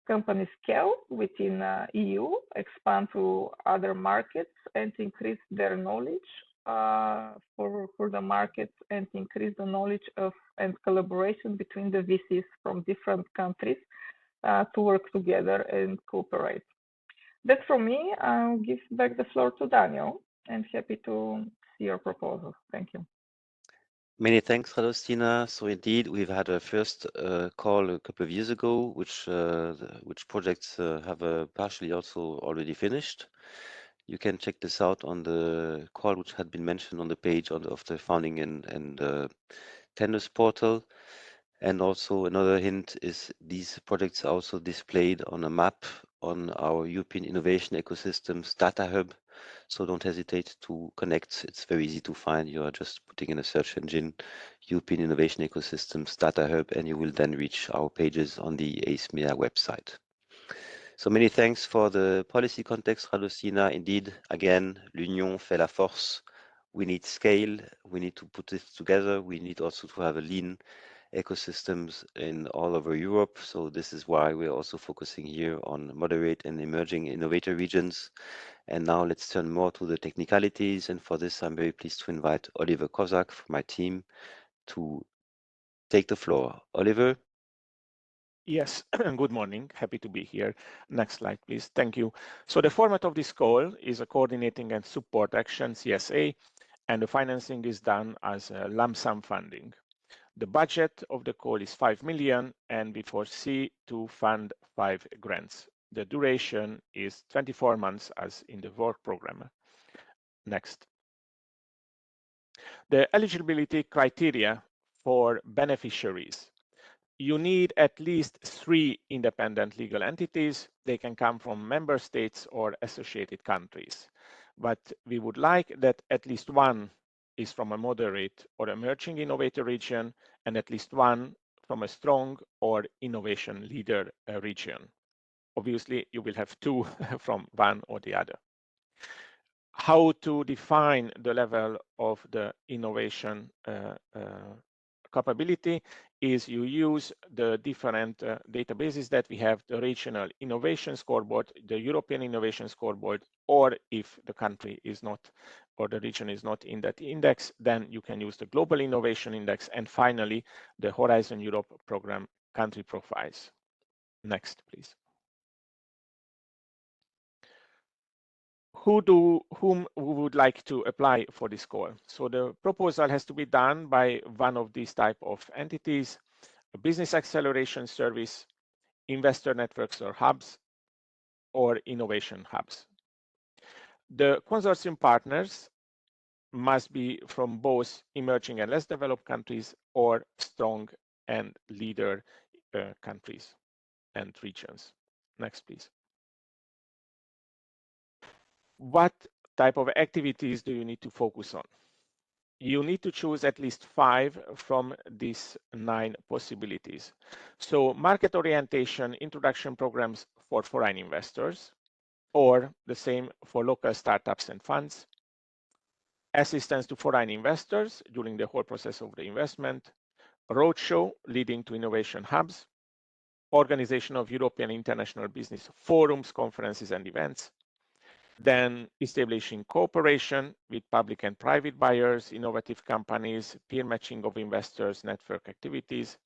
companies scale within EU, expand to other markets, and increase their knowledge for the markets, and increase the knowledge of and collaboration between the VCs from different countries to work together and cooperate. That's from me. I'll give back the floor to Daniel, and happy to see your proposals. Thank you. Many thanks, Radostina. So indeed, we've had a first call a couple of years ago, which projects have partially also already finished. You can check this out on the call, which had been mentioned on the page of the founding and tenders portal. And also another hint is these projects are also displayed on a map on our European Innovation Ecosystems data hub. So don't hesitate to connect. It's very easy to find. You are just putting in a search engine, European Innovation Ecosystems data hub, and you will then reach our pages on the ACEMEA website. So many thanks for the policy context, Radostina. Indeed, again, l'union fait la force. We need scale. We need to put this together. We need also to have a lean ecosystems in all over Europe. So this is why we're also focusing here on moderate and emerging innovator regions. And now let's turn more to the technicalities. And for this, I'm very pleased to invite Oliver Kozak from my team to take the floor. Oliver? Yes, good morning. Happy to be here. Next slide, please. Thank you. So the format of this call is a coordinating and support action, CSA, and the financing is done as a lump sum funding. The budget of the call is 5 million, and we foresee to fund 5 grants. The duration is 24 months as in the work program. Next. The eligibility criteria for beneficiaries. You need at least 3 independent legal entities. They can come from member states or associated countries. But we would like that at least 1 is from a moderate or emerging innovator region, and at least 1 from a strong or innovation leader region. Obviously, you will have 2 from one or the other. How to define the level of the innovation capability is you use the different databases that we have, the regional innovation scoreboard, the European innovation scoreboard, or if the country is not, or the region is not in that index, then you can use the global innovation index, and finally, the Horizon Europe program country profiles. Next, please. Whom we would like to apply for this call. So the proposal has to be done by one of these type of entities: a business acceleration service, investor networks or hubs, or innovation hubs. The consortium partners must be from both emerging and less developed countries or strong and leader countries and regions. Next, please. What type of activities do you need to focus on? You need to choose at least 5 from these 9 possibilities. So market orientation introduction programs for foreign investors, or the same for local startups and funds, assistance to foreign investors during the whole process of the investment, roadshow leading to innovation hubs, organization of European international business forums, conferences, and events, then establishing cooperation with public and private buyers, innovative companies, peer matching of investors, network activities,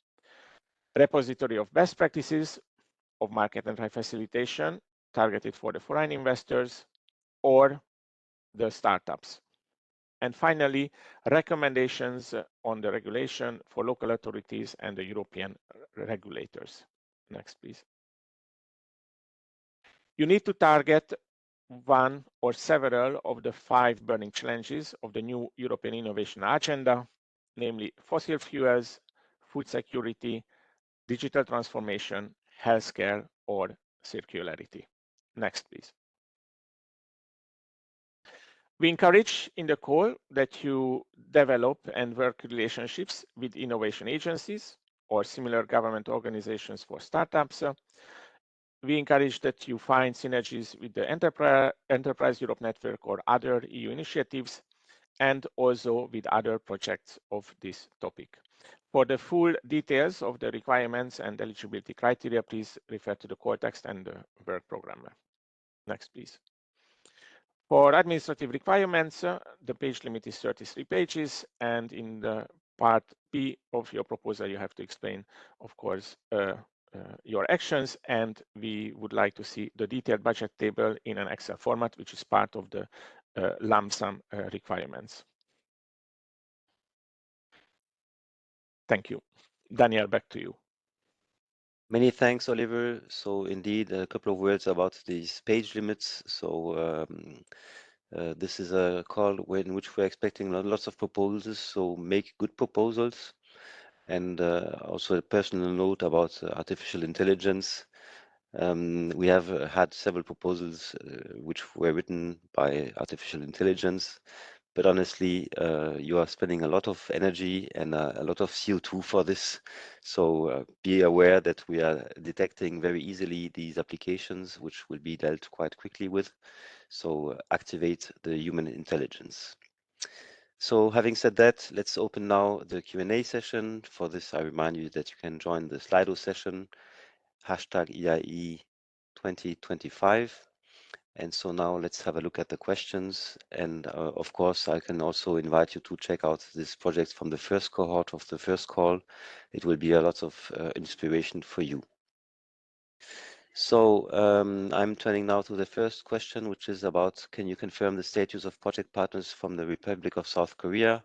repository of best practices of market entry facilitation targeted for the foreign investors or the startups. And finally, recommendations on the regulation for local authorities and the European regulators. Next, please. You need to target one or several of the 5 burning challenges of the new European innovation agenda, namely fossil fuels, food security, digital transformation, healthcare, or circularity. Next, please. We encourage in the call that you develop and work relationships with innovation agencies or similar government organizations for startups. We encourage that you find synergies with the Enterprise Europe Network or other EU initiatives, and also with other projects of this topic. For the full details of the requirements and eligibility criteria, please refer to the call text and the work program. Next, please. For administrative requirements, the page limit is 33 pages, and in the part B of your proposal, you have to explain, of course, your actions, and we would like to see the detailed budget table in an Excel format, which is part of the lump sum requirements. Thank you. Daniel, back to you. Many thanks, Oliver. So indeed, a couple of words about these page limits. So this is a call in which we're expecting lots of proposals, so make good proposals. And also a personal note about artificial intelligence. We have had several proposals which were written by artificial intelligence, but honestly, you are spending a lot of energy and a lot of CO2 for this. So be aware that we are detecting very easily these applications, which will be dealt quite quickly with. So activate the human intelligence. So having said that, let's open now the Q&A session. For this, I remind you that you can join the Slido session, #EIE 2025. And so now let's have a look at the questions. And of course, I can also invite you to check out this project from the first cohort of the first call. It will be a lot of inspiration for you. So I'm turning now to the first question, which is about, can you confirm the status of project partners from the Republic of South Korea,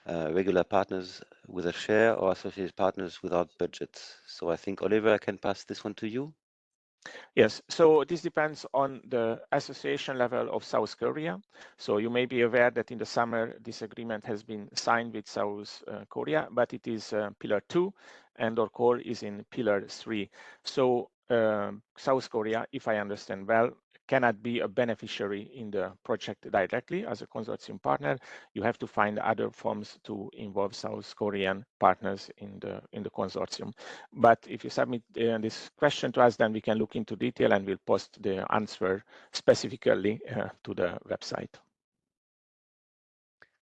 regular partners with a share or associated partners without budget? So I think, Oliver, I can pass this one to you. Yes, so this depends on the association level of South Korea. So you may be aware that in the summer, this agreement has been signed with South Korea, but it is Pillar 2 and our core is in Pillar 3. So South Korea, if I understand well, cannot be a beneficiary in the project directly as a consortium partner. You have to find other forms to involve South Korean partners in the consortium. But if you submit this question to us, then we can look into detail and we'll post the answer specifically to the website.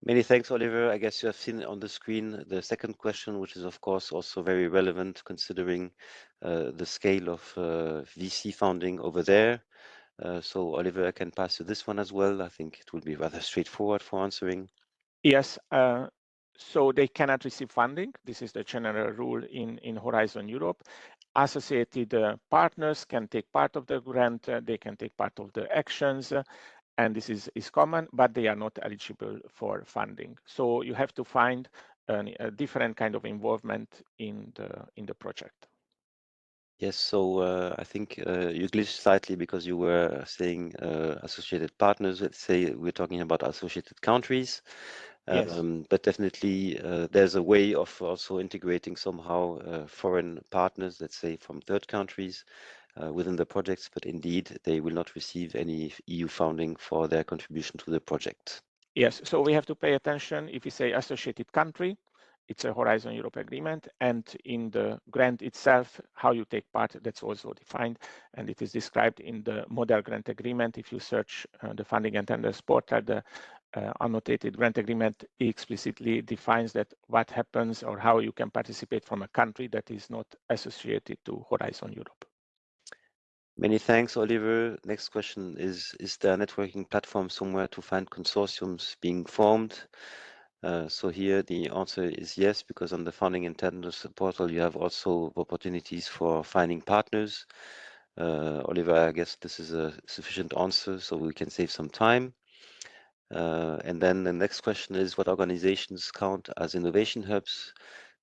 Many thanks, Oliver. I guess you have seen on the screen the second question, which is of course also very relevant considering the scale of VC funding over there. So Oliver, I can pass you this one as well. I think it will be rather straightforward for answering. Yes, so they cannot receive funding. This is the general rule in Horizon Europe. Associated partners can take part of the grant, they can take part of the actions, and this is common, but they are not eligible for funding. So you have to find a different kind of involvement in the project. Yes, so I think you glitched slightly because you were saying associated partners. Let's say we're talking about associated countries. Yes. But definitely there's a way of also integrating somehow foreign partners, let's say from third countries within the projects, but indeed they will not receive any EU funding for their contribution to the project. Yes, so we have to pay attention if we say associated country, it's a Horizon Europe agreement, and in the grant itself, how you take part, that's also defined, and it is described in the model grant agreement. If you search the funding and tenders portal, the annotated grant agreement explicitly defines that what happens or how you can participate from a country that is not associated to Horizon Europe. Many thanks, Oliver. Next question is there a networking platform somewhere to find consortiums being formed? So here the answer is yes, because on the Founding Intenders portal, you have also opportunities for finding partners. Oliver, I guess this is a sufficient answer, so we can save some time. And then the next question is, what organizations count as innovation hubs?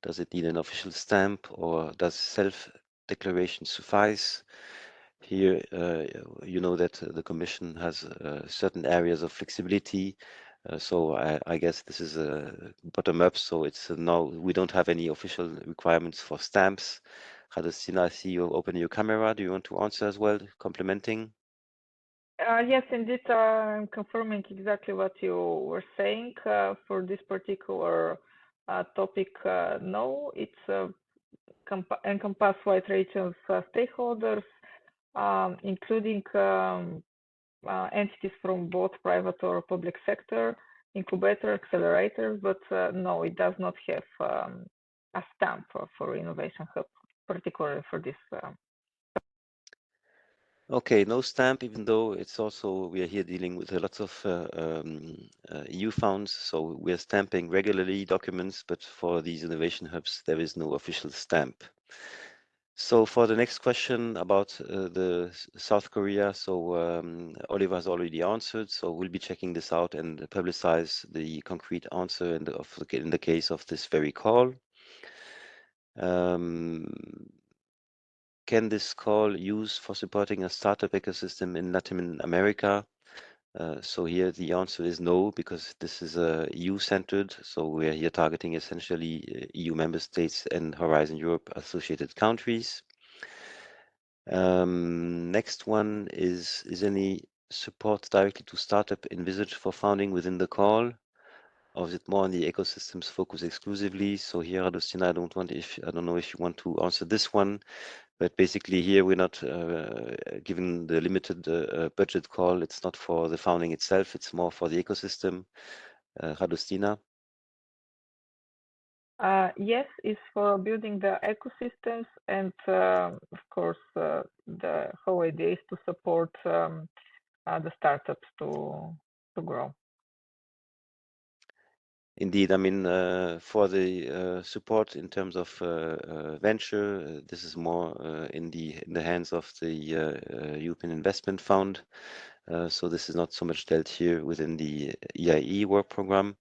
Does it need an official stamp, or does self-declaration suffice? Here, you know that the Commission has certain areas of flexibility. So I guess this is a bottom-up. So it's now we don't have any official requirements for stamps. Radostina, I see you open your camera. Do you want to answer as well, complementing? Yes, indeed, I'm confirming exactly what you were saying. For this particular topic, no, it's encompass wide range of stakeholders, including entities from both private or public sector, incubator, accelerators, but no, it does not have a stamp for Innovation Hub, particularly for this. Okay, no stamp, even though it's also, we are here dealing with lots of EU funds, so we are stamping regularly documents, but for these innovation hubs, there is no official stamp. So for the next question about the South Korea, so Oliver has already answered, so we'll be checking this out and publicize the concrete answer in the case of this very call. Can this call use for supporting a startup ecosystem in Latin America? So here the answer is no, because this is EU-centered. So we are here targeting essentially EU member states and Horizon Europe associated countries. Next one is any support directly to startup envisaged for founding within the call? Or is it more on the ecosystems focus exclusively? So here, Radostina, I don't know if you want to answer this one. But basically here we're not given the limited budget call. It's not for the founding itself. It's more for the ecosystem. Radostina? Yes, it's for building the ecosystems, and of course, the whole idea is to support the startups to grow. Indeed, I mean, for the support in terms of venture, this is more in the hands of the European Investment Fund. So this is not so much dealt here within the EIE work program.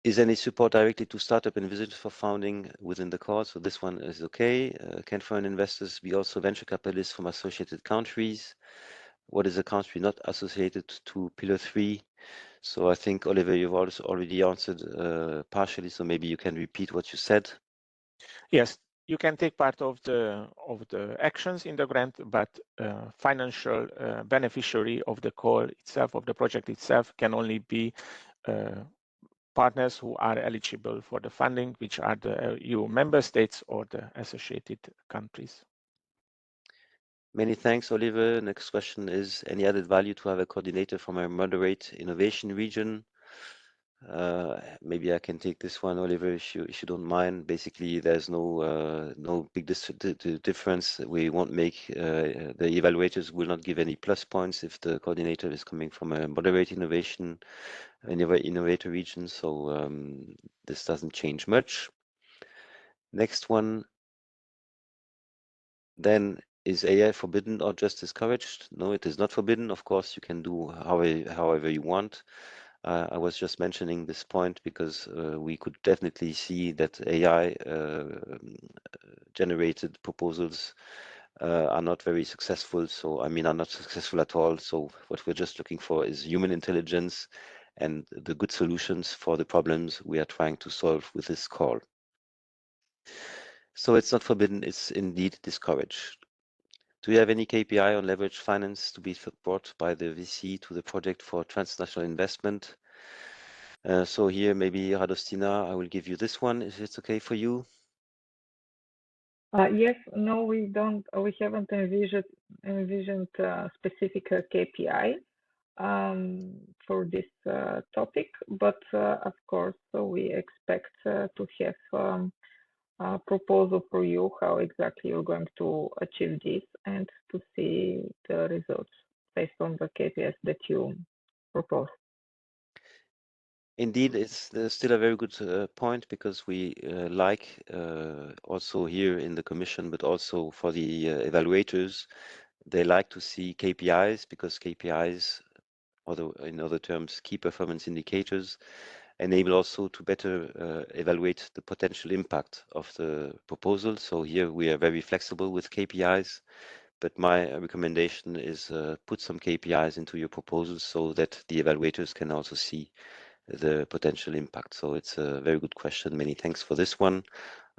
Is any support directly to startup envisaged for founding within the call? So this one is okay. Can foreign investors be also venture capitalists from associated countries? What is a country not associated to Pillar 3? So I think, Oliver, you've also already answered partially, so maybe you can repeat what you said. Yes, you can take part of the actions in the grant, but financial beneficiary of the call itself, of the project itself, can only be partners who are eligible for the funding, which are the EU member states or the associated countries. Many thanks, Oliver. Next question is, any added value to have a coordinator from a moderate innovation region? Maybe I can take this one, Oliver, if you don't mind. Basically, there's no big difference. We won't make the evaluators will not give any plus points if the coordinator is coming from a moderate innovator region. So this doesn't change much. Next one. Then is AI forbidden or just discouraged? No, it is not forbidden. Of course, you can do however you want. I was just mentioning this point because we could definitely see that AI generated proposals are not very successful. So, I mean, are not successful at all. So what we're just looking for is human intelligence and the good solutions for the problems we are trying to solve with this call. So it's not forbidden, it's indeed discouraged. Do you have any KPI on leverage finance to be brought by the VC to the project for transnational investment? So here, maybe Radostina, I will give you this one if it's okay for you. Yes, no, we don't. We haven't envisioned specific KPI. for this topic, but of course we expect to have a proposal for you how exactly you're going to achieve this and to see the results based on the KPIs that you propose. Indeed, it's still a very good point, because we like also here in the Commission, but also for the evaluators, they like to see KPIs, because KPIs, or in other terms, key performance indicators, enable also to better evaluate the potential impact of the proposal. So here we are very flexible with KPIs, but my recommendation is put some KPIs into your proposals so that the evaluators can also see the potential impact. So it's a very good question. Many thanks for this one.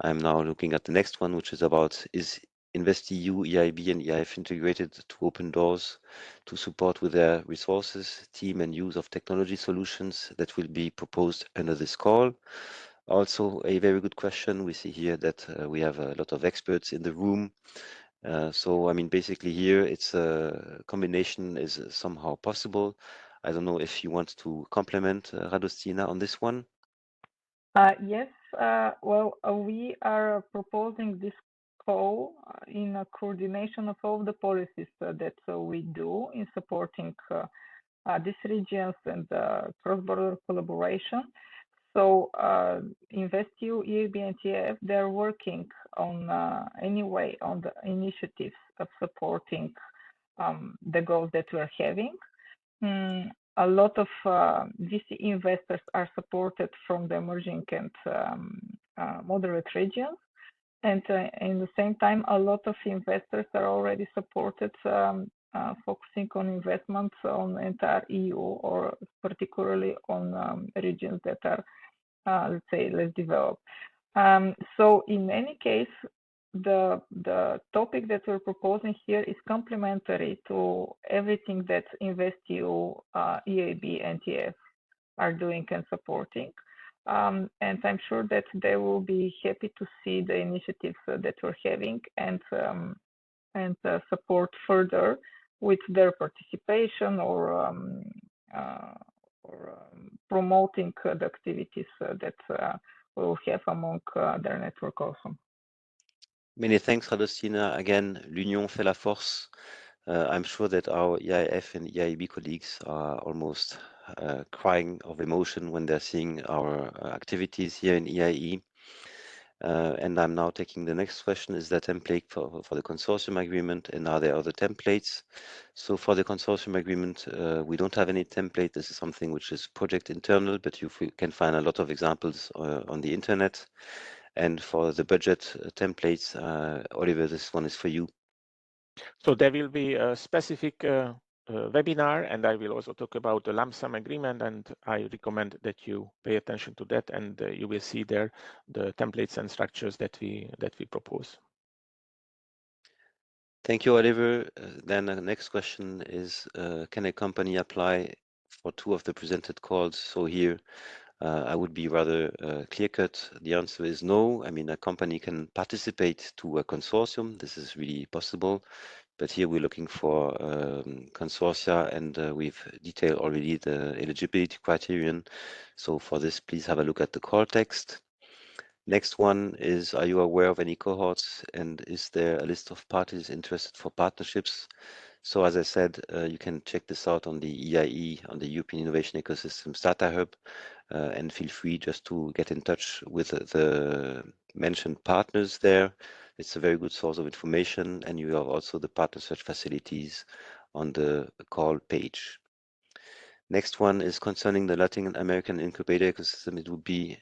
I'm now looking at the next one, which is about, is InvestEU, EIB, and EIF integrated to open doors to support with their resources, team, and use of technology solutions that will be proposed under this call? Also, a very good question. We see here that we have a lot of experts in the room. So, I mean, basically here, it's a combination is somehow possible. I don't know if you want to complement Radostina on this one. Yes, well, we are proposing this call in a coordination of all the policies that we do in supporting these regions and cross-border collaboration. So InvestEU, EIB, and TF, they're working on anyway on the initiatives of supporting the goals that we're having. A lot of VC investors are supported from the emerging and moderate regions. And in the same time, a lot of investors are already supported, focusing on investments on entire EU, or particularly on regions that are, let's say, less developed. So in any case, the topic that we're proposing here is complementary to everything that InvestEU, EIB, and TF are doing and supporting. And I'm sure that they will be happy to see the initiatives that we're having and support further with their participation or promoting the activities that we'll have among their network also. Many thanks, Radostina. Again, l'union fait la force. I'm sure that our EIF and EIB colleagues are almost crying of emotion when they're seeing our activities here in EIE. And I'm now taking the next question. Is there a template for the consortium agreement, and are there other templates? So for the consortium agreement, we don't have any template. This is something which is project internal, but you can find a lot of examples on the internet. And for the budget templates, Oliver, this one is for you. So there will be a specific webinar, and I will also talk about the lump sum agreement, and I recommend that you pay attention to that, and you will see there the templates and structures that we propose. Thank you, Oliver. Then the next question is, can a company apply for 2 of the presented calls? So here, I would be rather clear-cut. The answer is no. I mean, a company can participate to a consortium. This is really possible. But here we're looking for consortia, and we've detailed already the eligibility criterion. So for this, please have a look at the call text. Next one is, are you aware of any cohorts, and is there a list of parties interested for partnerships? So as I said, you can check this out on the EIE, on the European Innovation Ecosystems Data Hub, and feel free just to get in touch with the mentioned partners there. It's a very good source of information, and you have also the partner search facilities on the call page. Next one is concerning the Latin American incubator ecosystem. It would be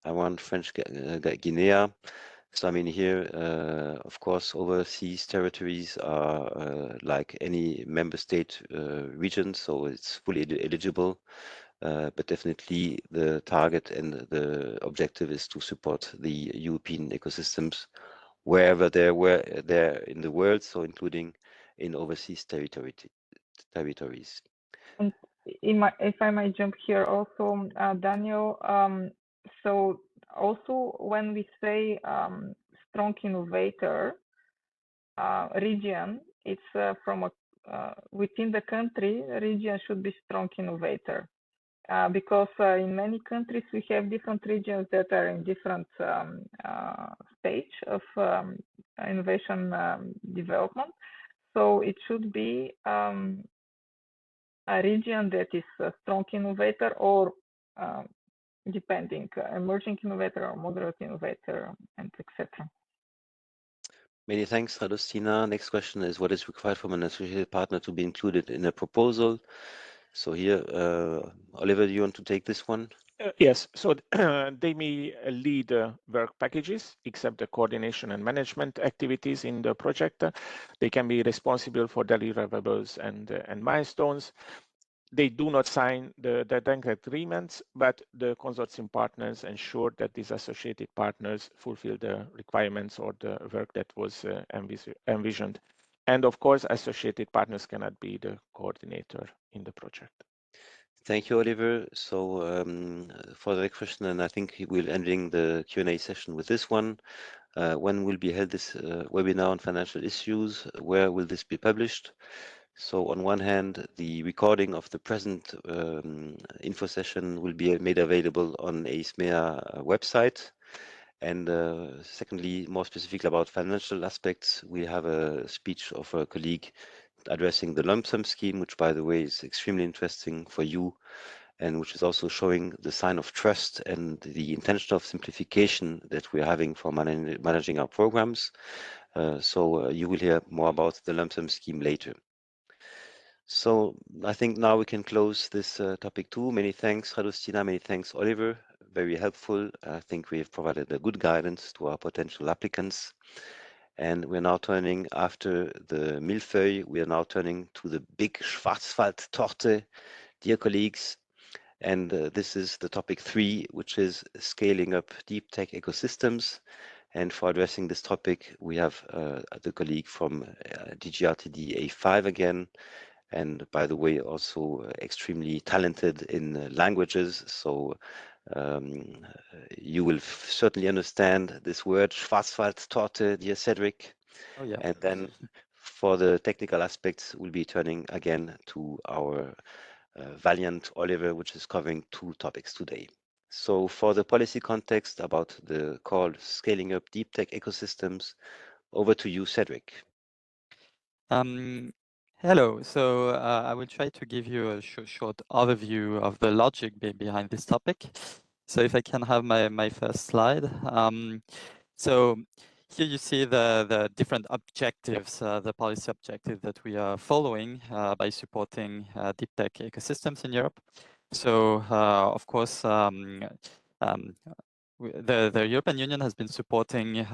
around French Guinea. So I mean here, of course, overseas territories are like any member state region, so it's fully eligible. But definitely the target and the objective is to support the European ecosystems wherever they're in the world, so including in overseas territories. And if I might jump here also, Daniel, so also when we say strong innovator region, it's from a within the country, region should be strong innovator. Because in many countries we have different regions that are in different stage of innovation development. So it should be a region that is a strong innovator or depending, emerging innovator or moderate innovator, and etc. Many thanks, Radostina. Next question is, what is required from an associated partner to be included in a proposal? So here, Oliver, do you want to take this one? Yes, so they may lead work packages, except the coordination and management activities in the project. They can be responsible for deliverables and milestones. They do not sign the direct agreements, but the consortium partners ensure that these associated partners fulfill the requirements or the work that was envisioned. And of course, associated partners cannot be the coordinator in the project. Thank you, Oliver. So for the next question, and I think we'll ending the Q&A session with this one. When will be held this webinar on financial issues? Where will this be published? So on one hand, the recording of the present info session will be made available on a SMEA website. And secondly, more specifically about financial aspects, we have a speech of a colleague addressing the lump sum scheme, which, by the way, is extremely interesting for you and which is also showing the sign of trust and the intention of simplification that we're having for managing our programs. So you will hear more about the lump sum scheme later. So I think now we can close this topic too. Many thanks, Radostina. Many thanks, Oliver. Very helpful. I think we have provided a good guidance to our potential applicants. And we're now turning, after the millefeuille, we are now turning to the big Schwarzwald-Torte, dear colleagues. And this is the topic 3, which is scaling up deep tech ecosystems. And for addressing this topic, we have the colleague from DGRTD A5 again. And by the way, also extremely talented in languages. So you will certainly understand this word, Schwarzwald-Torte, dear Cedric. Oh, yeah. And then for the technical aspects, we'll be turning again to our valiant Oliver, which is covering 2 topics today. So for the policy context about the call Scaling Up Deep Tech Ecosystems, over to you, Cedric. Hello. So I will try to give you a short overview of the logic behind this topic. So if I can have my first slide. So here you see the different objectives, the policy objective that we are following by supporting deep tech ecosystems in Europe. So of course, the European Union has been supporting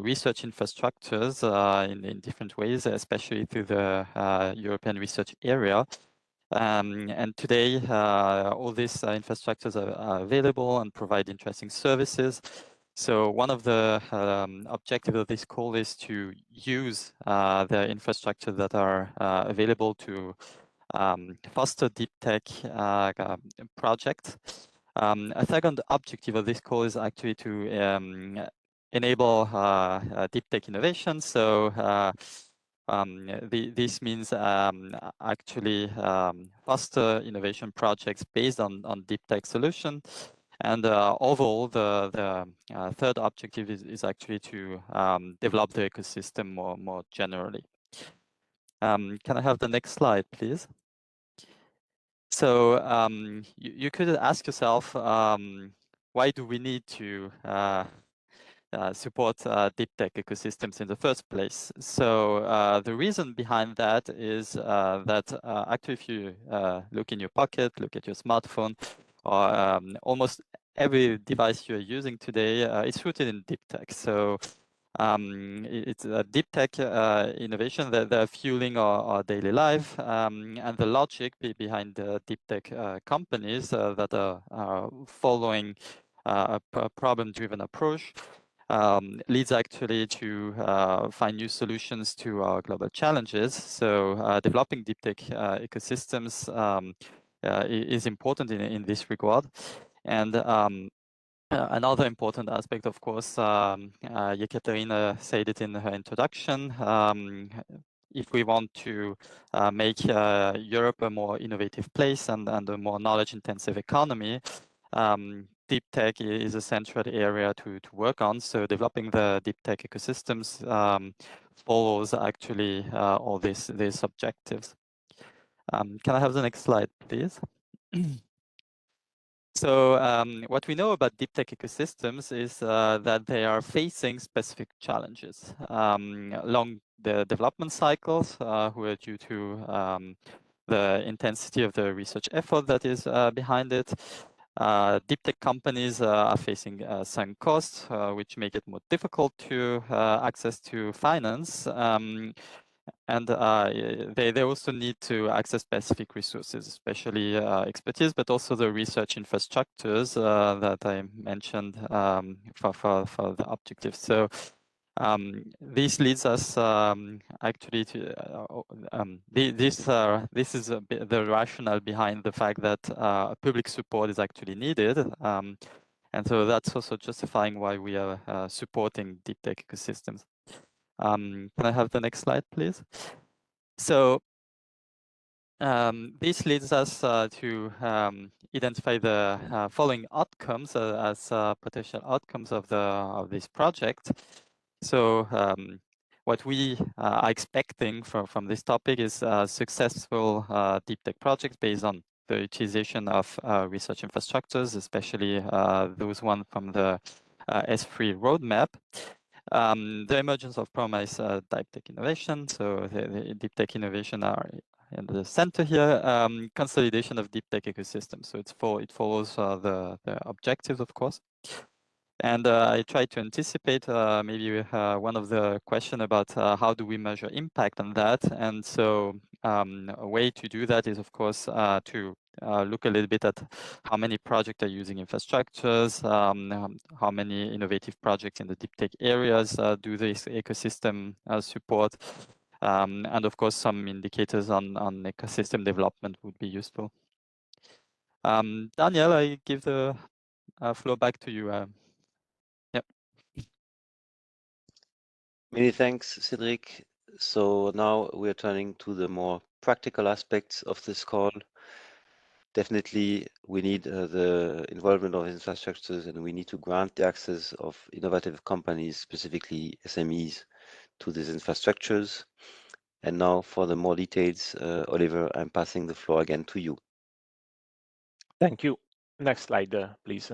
research infrastructures in different ways, especially through the European Research Area. And today, all these infrastructures are available and provide interesting services. So one of the objectives of this call is to use the infrastructure that are available to foster deep tech projects. A second objective of this call is actually to enable deep tech innovation. So this means actually foster innovation projects based on deep tech solutions. And overall, the third objective is actually to develop the ecosystem more generally. Can I have the next slide, please? So you could ask yourself, why do we need to support deep tech ecosystems in the first place? So the reason behind that is that actually if you look in your pocket, look at your smartphone, or almost every device you're using today is rooted in deep tech. So it's a deep tech innovation that they're fueling our daily life, and the logic behind the deep tech companies that are following a problem-driven approach leads actually to find new solutions to our global challenges. So developing deep tech ecosystems is important in this regard. And another important aspect, of course, Yekaterina said it in her introduction, if we want to make Europe a more innovative place and a more knowledge-intensive economy, deep tech is a central area to work on. So developing the deep tech ecosystems follows actually all these objectives. Can I have the next slide, please? So what we know about deep tech ecosystems is that they are facing specific challenges along the development cycles, who are due to the intensity of the research effort that is behind it. Deep tech companies are facing sunk costs, which make it more difficult to access to finance. And they also need to access specific resources, especially expertise, but also the research infrastructures that I mentioned for the objectives. So this leads us actually to this is a bit the rationale behind the fact that public support is actually needed, and so that's also justifying why we are supporting deep tech ecosystems. Can I have the next slide, please? So this leads us to identify the following outcomes as potential outcomes of this project. So what we are expecting from this topic is successful deep tech projects based on the utilization of research infrastructures, especially those one from the S3 roadmap. The emergence of promise deep tech innovation. So the deep tech innovation are in the center here. Consolidation of deep tech ecosystems. So it follows the objectives, of course. And I tried to anticipate maybe one of the question about how do we measure impact on that. And so a way to do that is, of course, to look a little bit at how many projects are using infrastructures, how many innovative projects in the deep tech areas do this ecosystem support. And of course, some indicators on ecosystem development would be useful. Daniel, I give the floor back to you. Yep. Many thanks, Cedric. So now we're turning to the more practical aspects of this call. Definitely, we need the involvement of infrastructures, and we need to grant the access of innovative companies, specifically SMEs, to these infrastructures. And now for the more details, Oliver, I'm passing the floor again to you. Thank you. Next slide, please.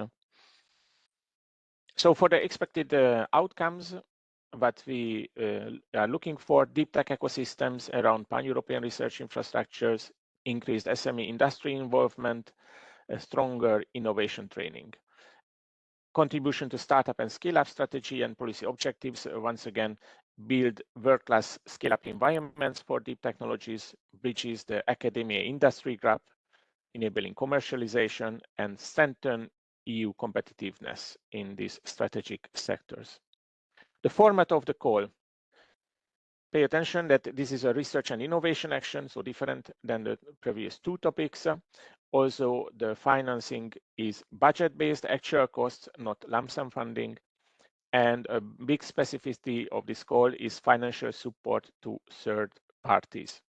So for the expected outcomes that we are looking for, deep tech ecosystems around pan-European research infrastructures, increased SME industry involvement, a stronger innovation training. Contribution to startup and scale-up strategy and policy objectives, once again, build world-class scale-up environments for deep technologies, bridges the academia industry gap, enabling commercialization, and strengthen EU competitiveness in these strategic sectors. The format of the call. Pay attention that this is a research and innovation action, so different than the previous two topics. Also, the financing is budget-based actual costs, not lump sum funding. And a big specificity of this call is financial support to third parties.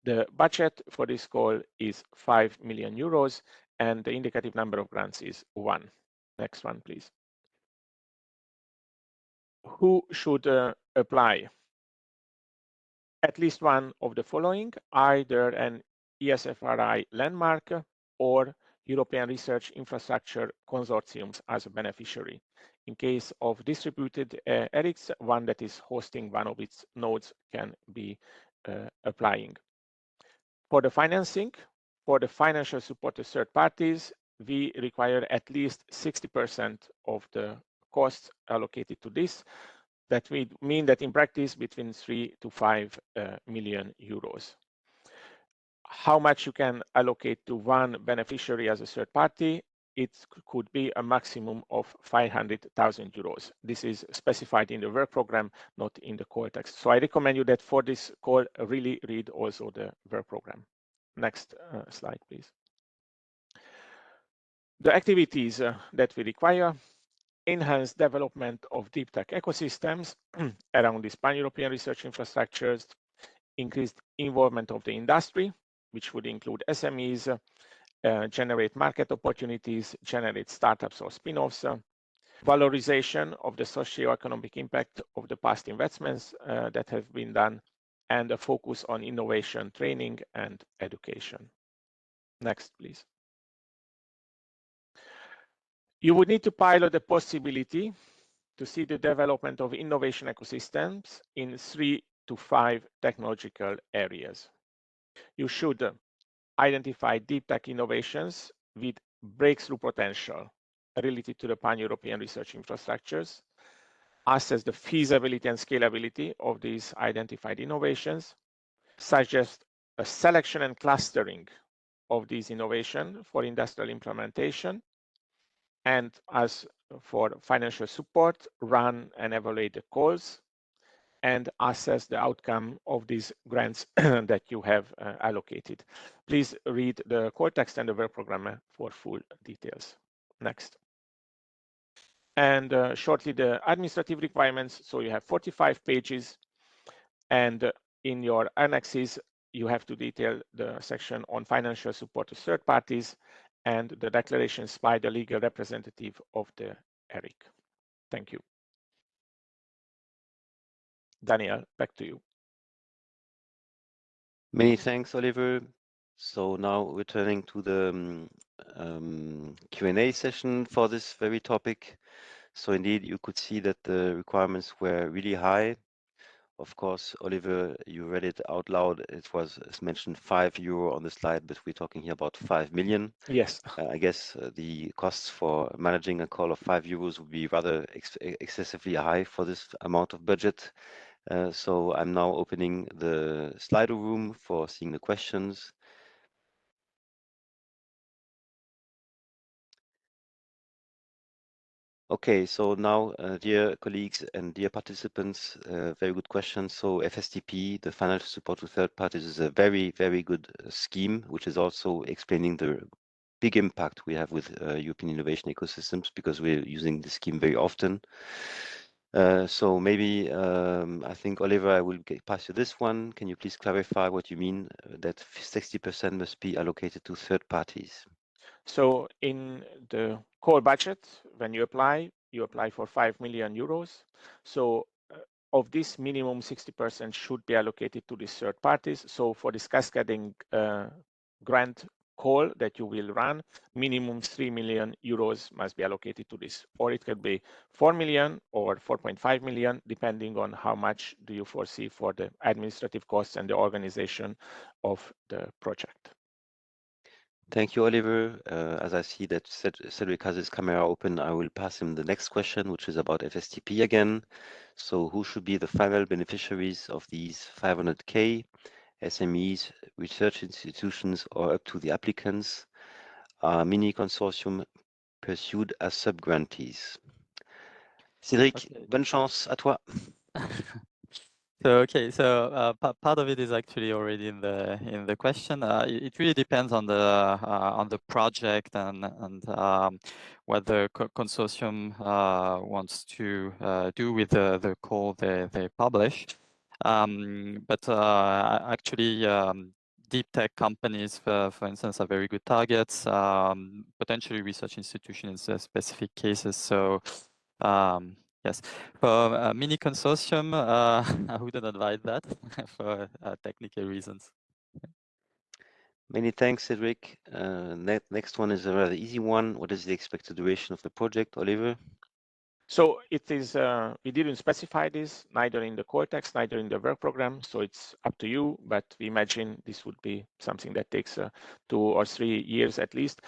The budget for this call is 5 million euros, and the indicative number of grants is 1. Next one, please. Who should apply? At least one of the following, either an ESFRI landmark or European Research Infrastructure Consortiums as a beneficiary. In case of distributed ERICs, one that is hosting one of its nodes can be applying. For the financing, for the financial support to third parties, we require at least 60% of the costs allocated to this. That would mean that in practice between 3 to 5 million euros. How much you can allocate to one beneficiary as a third party? It could be a maximum of 500,000 euros. This is specified in the work program, not in the call text. So I recommend you that for this call, really read also the work program. Next slide, please. The activities that we require: enhance development of deep tech ecosystems around these pan-European research infrastructures, increased involvement of the industry, which would include SMEs, generate market opportunities, generate startups or spin-offs, valorization of the socio-economic impact of the past investments that have been done, and a focus on innovation, training, and education. Next, please. You would need to pilot the possibility to see the development of innovation ecosystems in 3 to 5 technological areas. You should identify deep tech innovations with breakthrough potential related to the pan-European research infrastructures, assess the feasibility and scalability of these identified innovations, suggest a selection and clustering of these innovations for industrial implementation, and as for financial support, run and evaluate the calls and assess the outcome of these grants that you have allocated. Please read the core text and the work program for full details. Next. And shortly, the administrative requirements. So you have 45 pages, and in your annexes, you have to detail the section on financial support to third parties and the declarations by the legal representative of the ERIC. Thank you. Daniel, back to you. Many thanks, Oliver. So now returning to the Q&A session for this very topic. So indeed, you could see that the requirements were really high. Of course, Oliver, you read it out loud. It was, as mentioned, €5 on the slide, but we're talking here about 5 million. Yes. I guess the costs for managing a call of €5 would be rather excessively high for this amount of budget. So I'm now opening the Slido room for seeing the questions. Okay, so now, dear colleagues and dear participants, very good question. So FSTP, the financial support to third parties, is a very, very good scheme, which is also explaining the big impact we have with European innovation ecosystems, because we're using the scheme very often. So maybe, I think, Oliver, I will pass you this one. Can you please clarify what you mean that 60% must be allocated to third parties? So in the core budget, when you apply for €5 million. So of this, minimum 60% should be allocated to these third parties. So for this cascading grant call that you will run, minimum €3 million must be allocated to this, or it could be 4 million or 4.5 million, depending on how much do you foresee for the administrative costs and the organization of the project. Thank you, Oliver. As I see that Cedric has his camera open, I will pass him the next question, which is about FSTP again. So who should be the final beneficiaries of these 500K? SMEs, research institutions, or up to the applicants? Are mini consortium pursued as sub-grantees? Cédric, Okay. bonne chance, à toi. So part of it is actually already in the question. It really depends on the project and what the consortium wants to do with the call they publish. But actually, deep tech companies, for instance, are very good targets. Potentially research institutions in specific cases. So. Yes, for a mini consortium, I wouldn't advise that for technical reasons. Many thanks, Cedric. Next one is a rather easy one. What is the expected duration of the project, Oliver? So it is, we didn't specify this, neither in the core text, neither in the work program. So it's up to you, but we imagine this would be something that takes 2 or 3 years at least.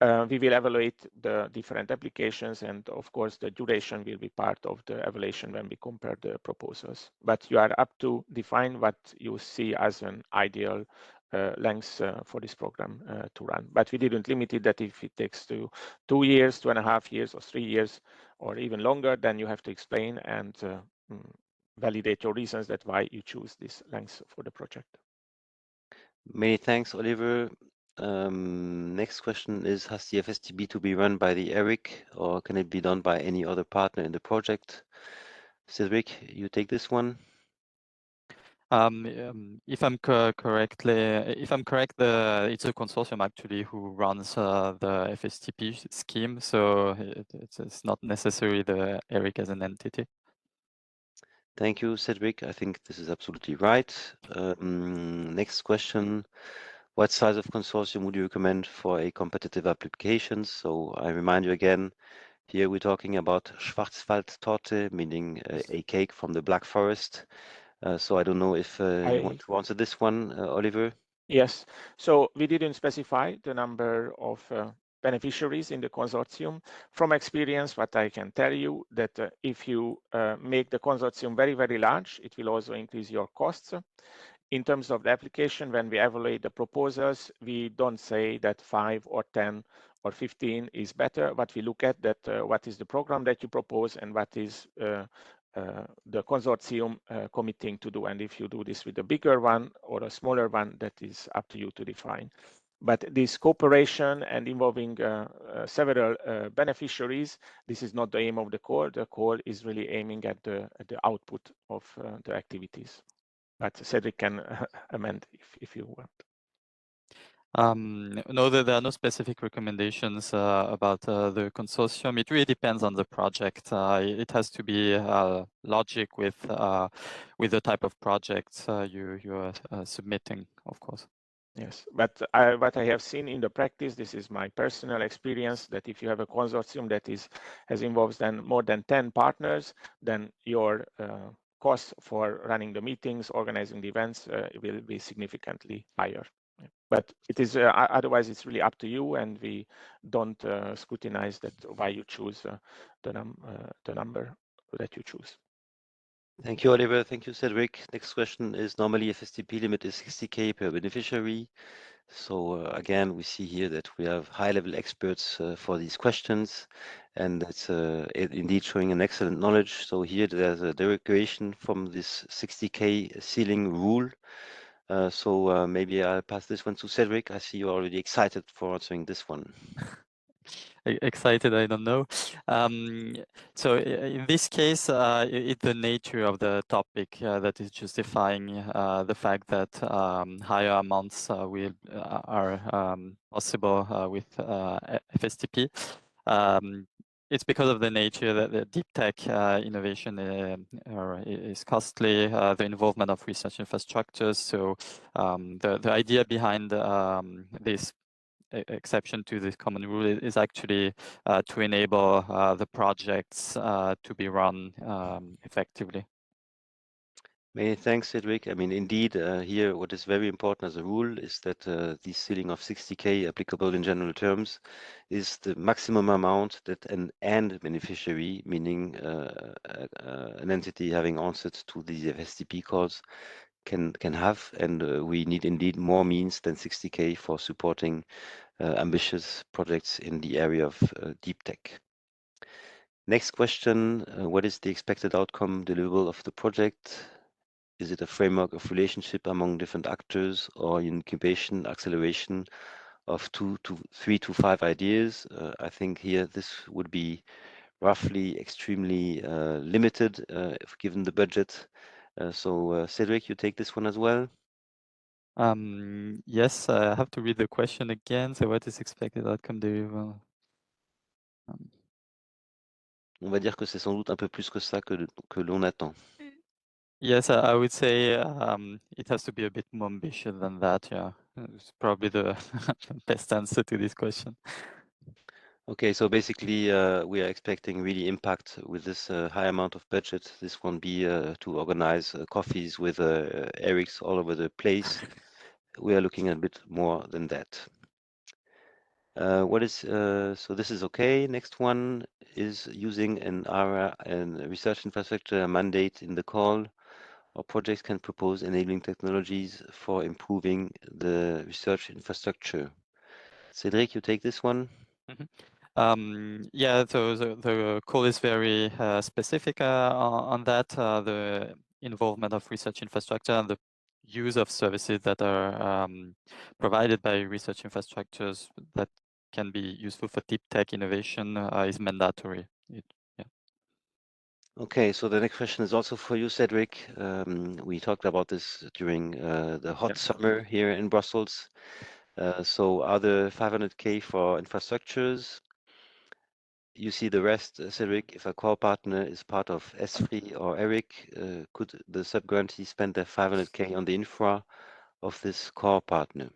We will evaluate the different applications, and of course the duration will be part of the evaluation when we compare the proposals. But you are up to define what you see as an ideal length for this program to run. But we didn't limit it that if it takes 2 years, 2.5 years, or 3 years, or even longer, then you have to explain and validate your reasons that why you choose this length for the project. Many thanks, Oliver. Next question is, has the FSTB to be run by the ERIC, or can it be done by any other partner in the project? Cedric, you take this one. If I'm correct, it's a consortium actually who runs the FSTP scheme, so it's not necessarily the ERIC as an entity. Thank you, Cedric. I think this is absolutely right. Next question. What size of consortium would you recommend for a competitive application? So I remind you again, here we're talking about Schwarzwaldtorte, meaning a cake from the Black Forest. So I don't know if you want to answer this one, Oliver. Yes, so we didn't specify the number of beneficiaries in the consortium. From experience, what I can tell you that if you make the consortium very, very large, it will also increase your costs. In terms of the application, when we evaluate the proposals, we don't say that 5 or 10 or 15 is better, but we look at that what is the program that you propose and what is the consortium committing to do. And if you do this with a bigger one or a smaller one, that is up to you to define. But this cooperation and involving several beneficiaries, this is not the aim of the call. The call is really aiming at the output of the activities. But Cedric can amend if you want. No, there are no specific recommendations about the consortium. It really depends on the project. It has to be logic with the type of projects you are submitting, of course. Yes, but what I have seen in the practice, this is my personal experience, that if you have a consortium that has involves then more than 10 partners, then your costs for running the meetings, organizing the events will be significantly higher. But it is otherwise it's really up to you, and we don't scrutinize that why you choose the number that you choose. Thank you, Oliver. Thank you, Cedric. Next question is, normally FSTP limit is 60K per beneficiary. So again, we see here that we have high-level experts for these questions, and it's indeed showing an excellent knowledge. So here there's a derogation from this 60K ceiling rule. So maybe I'll pass this one to Cedric. I see you're already excited for answering this one. Excited, I don't know. So in this case, it's the nature of the topic that is justifying the fact that higher amounts are possible with FSTP. It's because of the nature that the deep tech innovation is costly, the involvement of research infrastructures. So the idea behind this exception to this common rule is actually to enable the projects to be run effectively. Many thanks, Cedric. I mean, indeed, here what is very important as a rule is that the ceiling of 60K applicable in general terms is the maximum amount that an end beneficiary, meaning an entity having answered to the FSTP calls, can have. And we need indeed more means than 60K for supporting ambitious projects in the area of deep tech. Next question, what is the expected outcome deliverable of the project? Is it a framework of relationship among different actors or incubation, acceleration of 3 to 5 ideas? I think here this would be roughly extremely limited if given the budget. So Cedric, you take this one as well? Yes, I have to read the question again. So what is expected outcome deliverable? On va dire que c'est sans doute un peu plus que ça que l'on attend. Yes, I would say it has to be a bit more ambitious than that. Yeah, it's probably the best answer to this question. Okay, so basically we are expecting really impact with this high amount of budget. This won't be to organize coffees with Erics all over the place. We are looking at a bit more than that. So this is okay. Next one is using an ARA and research infrastructure mandate in the call. Our projects can propose enabling technologies for improving the research infrastructure. Cedric, you take this one. Yeah, so the call is very specific on that, the involvement of research infrastructure and the use of services that are provided by research infrastructures that can be useful for deep tech innovation is mandatory. Okay, so the next question is also for you, Cedric. We talked about this during the hot summer here in Brussels. So are the 500K for infrastructures? You see the rest, Cedric, if a core partner is part of S3 or ERIC, could the sub-grantee spend their 500K on the infra of this core partner?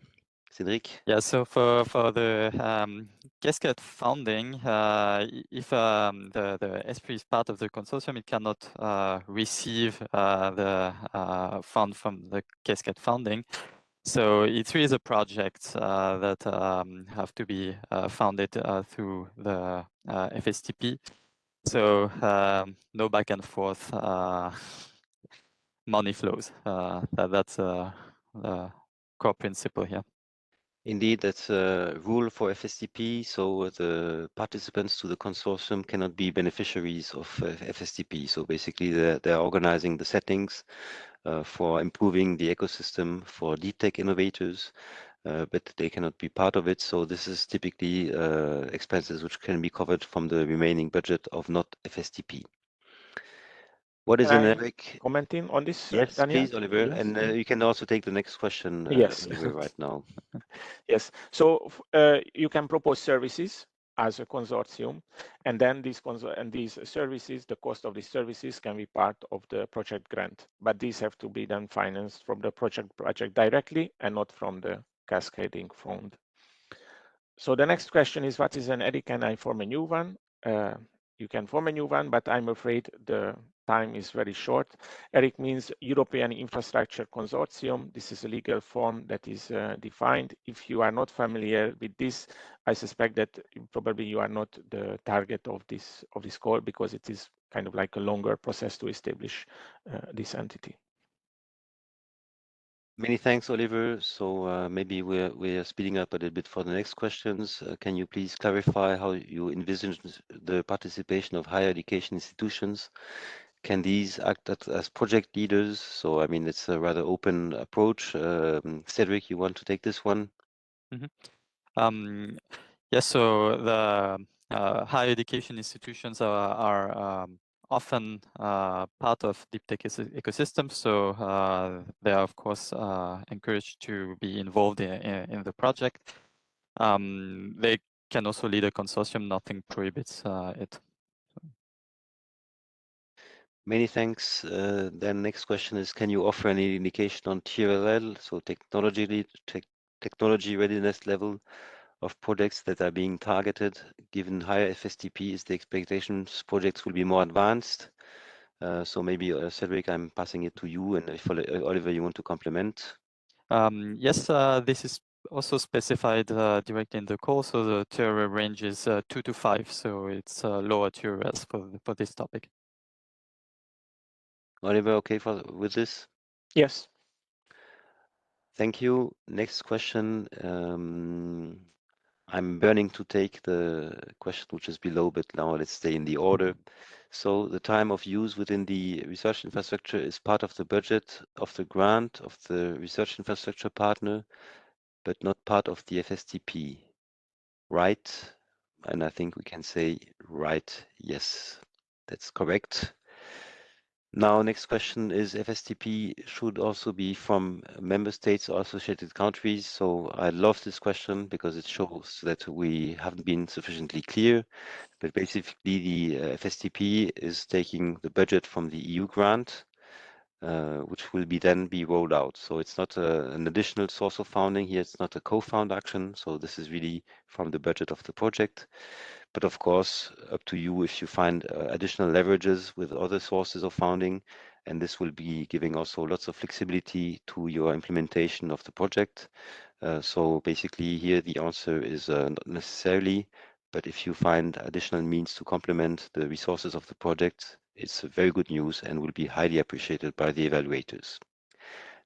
Cedric? Yeah, so for the cascade funding, if the S3 is part of the consortium, it cannot receive the fund from the cascade funding. So it really is a project that have to be funded through the FSTP. So no back and forth money flows. That's the core principle here. Indeed, that's a rule for FSTP. So the participants to the consortium cannot be beneficiaries of FSTP. So basically, they're organizing the settings for improving the ecosystem for deep tech innovators, but they cannot be part of it. So this is typically expenses which can be covered from the remaining budget of not FSTP. What is an ERIC? Commenting on this, Yes, Daniel? please, Oliver. Yes. And you can also take the next question, Yes. Oliver, right now. Yes. So you can propose services as a consortium, and then these services, the cost of these services can be part of the project grant, but these have to be then financed from the project directly and not from the cascading fund. So the next question is, what is an ERIC? Can I form a new one? You can form a new one, but I'm afraid the time is very short. ERIC means European Infrastructure Consortium. This is a legal form that is defined. If you are not familiar with this, I suspect that probably you are not the target of this call, because it is kind of like a longer process to establish this entity. Many thanks, Oliver. So maybe we're speeding up a little bit for the next questions. Can you please clarify how you envisage the participation of higher education institutions? Can these act as project leaders? So, I mean, it's a rather open approach. Cedric, you want to take this one? Yes, so the higher education institutions are often part of deep tech ecosystems, so they are of course encouraged to be involved in the project. They can also lead a consortium, nothing prohibits it. Many thanks. Then next question is, can you offer any indication on TRL, so technology readiness level of projects that are being targeted? Given higher FSTP, is the expectations projects will be more advanced? So maybe Cedric, I'm passing it to you, and if Oliver, you want to complement? Yes, this is also specified directly in the call. So the TRL range is 2 to 5, so it's lower TRLs for this topic. Oliver, okay with this? Yes. Thank you. Next question. I'm burning to take the question which is below, but now let's stay in the order. So the time of use within the research infrastructure is part of the budget of the grant of the research infrastructure partner, but not part of the FSTP, right? And I think we can say right, yes, that's correct. Now, next question is FSTP should also be from member states or associated countries. So I love this question because it shows that we haven't been sufficiently clear. But basically, the FSTP is taking the budget from the EU grant, which will then be rolled out. So it's not an additional source of funding here. It's not a co-found action. So this is really from the budget of the project. But of course, up to you if you find additional leverages with other sources of funding, and this will be giving also lots of flexibility to your implementation of the project. So basically here the answer is not necessarily, but if you find additional means to complement the resources of the project, it's very good news and will be highly appreciated by the evaluators.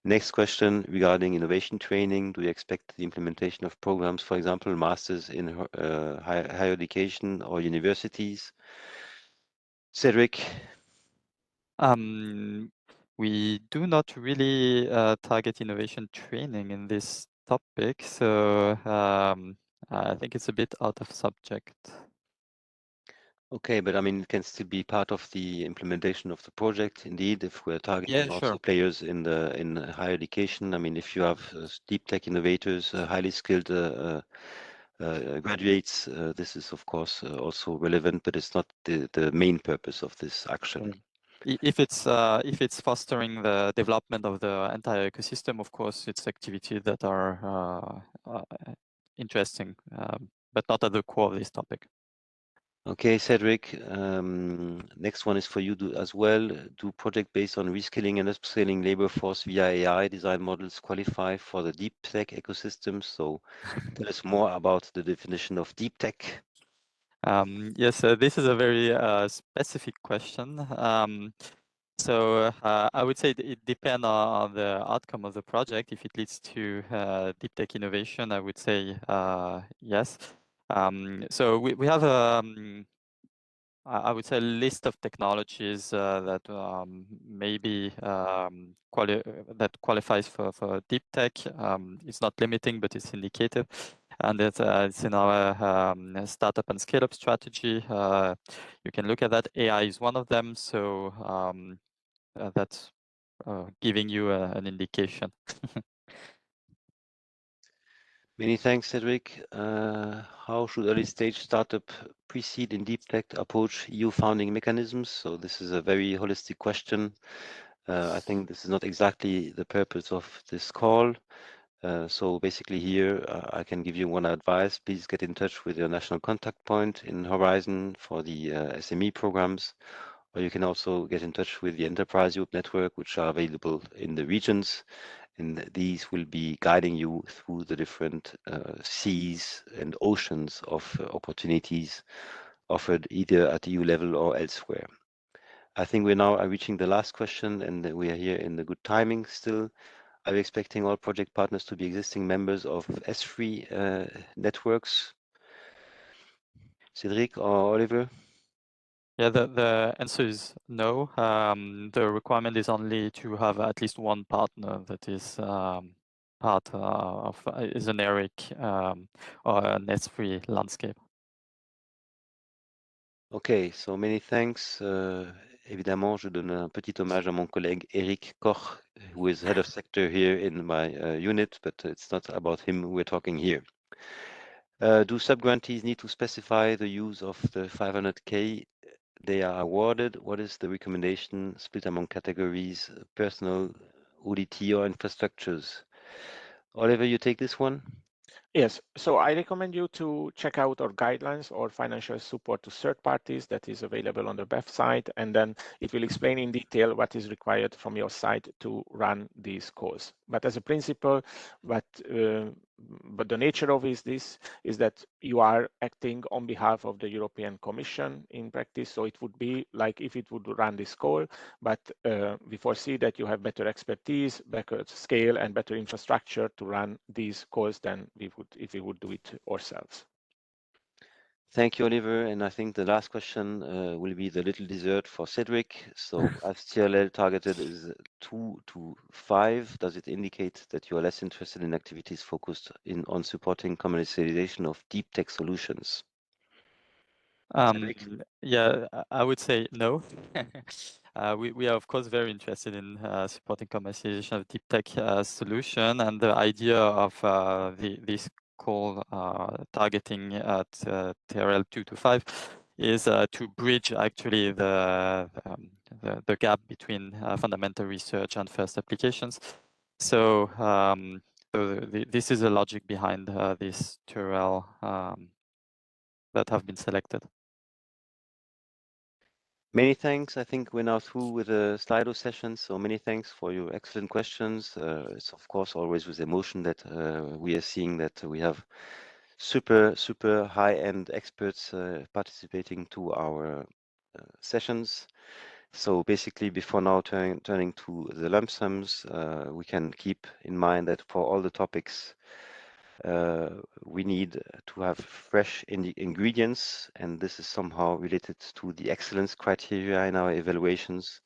Next question regarding innovation training. Do you expect the implementation of programs, for example, masters in higher education or universities? Cedric? We do not really target innovation training in this topic, so I think it's a bit out of subject. Okay, but I mean, it can still be part of the implementation of the project. Indeed, if we're targeting also sure. players in higher education, I mean, if you have deep tech innovators, highly skilled graduates, this is of course also relevant, but it's not the main purpose of this action. If it's fostering the development of the entire ecosystem, of course, it's activities that are interesting, but not at the core of this topic. Okay, Cedric, next one is for you as well. Do project based on reskilling and upskilling labor force via AI design models qualify for the deep tech ecosystem? So tell us more about the definition of deep tech. Yes, this is a very specific question. So I would say it depends on the outcome of the project. If it leads to deep tech innovation, I would say yes. So we have I would say a list of technologies that maybe that qualifies for deep tech. It's not limiting, but it's indicative, and it's in our startup and scale up strategy. You can look at that. AI is one of them, so that's giving you an indication. Many thanks, Cedric. How should early stage startup precede in deep tech approach EU founding mechanisms? So this is a very holistic question. I think this is not exactly the purpose of this call. So basically here, I can give you one advice. Please get in touch with your national contact point in Horizon for the SME programs, or you can also get in touch with the Enterprise Europe Network, which are available in the regions. And these will be guiding you through the different seas and oceans of opportunities offered either at EU level or elsewhere. I think we're now reaching the last question, and we are here in the good timing still. Are you expecting all project partners to be existing members of S3 networks? Cedric or Oliver? Yeah, the answer is no. The requirement is only to have at least one partner that is part of a generic or an S3 landscape. Okay, so many thanks. Évidemment, je donne un petit hommage à mon collègue Eric Koch, who is head of sector here in my unit, but it's not about him we're talking here. Do sub-grantees need to specify the use of the 500K they are awarded? What is the recommendation split among categories, personal, ODT, or infrastructures? Oliver, you take this one? Yes, so I recommend you to check out our guidelines or financial support to third parties that is available on the website, and then it will explain in detail what is required from your side to run these calls. But as a principle, but the nature of this is that you are acting on behalf of the European Commission in practice. So it would be like if it would run this call, but we foresee that you have better expertise, better scale, and better infrastructure to run these calls than we would if we would do it ourselves. Thank you, Oliver. And I think the last question will be the little dessert for Cedric. So as TLL targeted is 2 to 5, does it indicate that you are less interested in activities focused on supporting commercialization of deep tech solutions? Cedric? Yeah, I would say no. We are of course very interested in supporting commercialization of deep tech solution, and the idea of this call targeting at TRL 2 to 5 is to bridge actually the gap between fundamental research and first applications. So, this is the logic behind this TRL that have been selected. Many thanks. I think we're now through with the Slido session. So many thanks for your excellent questions. It's of course always with emotion that we are seeing that we have super high-end experts participating to our sessions. So basically, before now turning to the lump sums, we can keep in mind that for all the topics, we need to have fresh ingredients, and this is somehow related to the excellence criteria in our evaluations.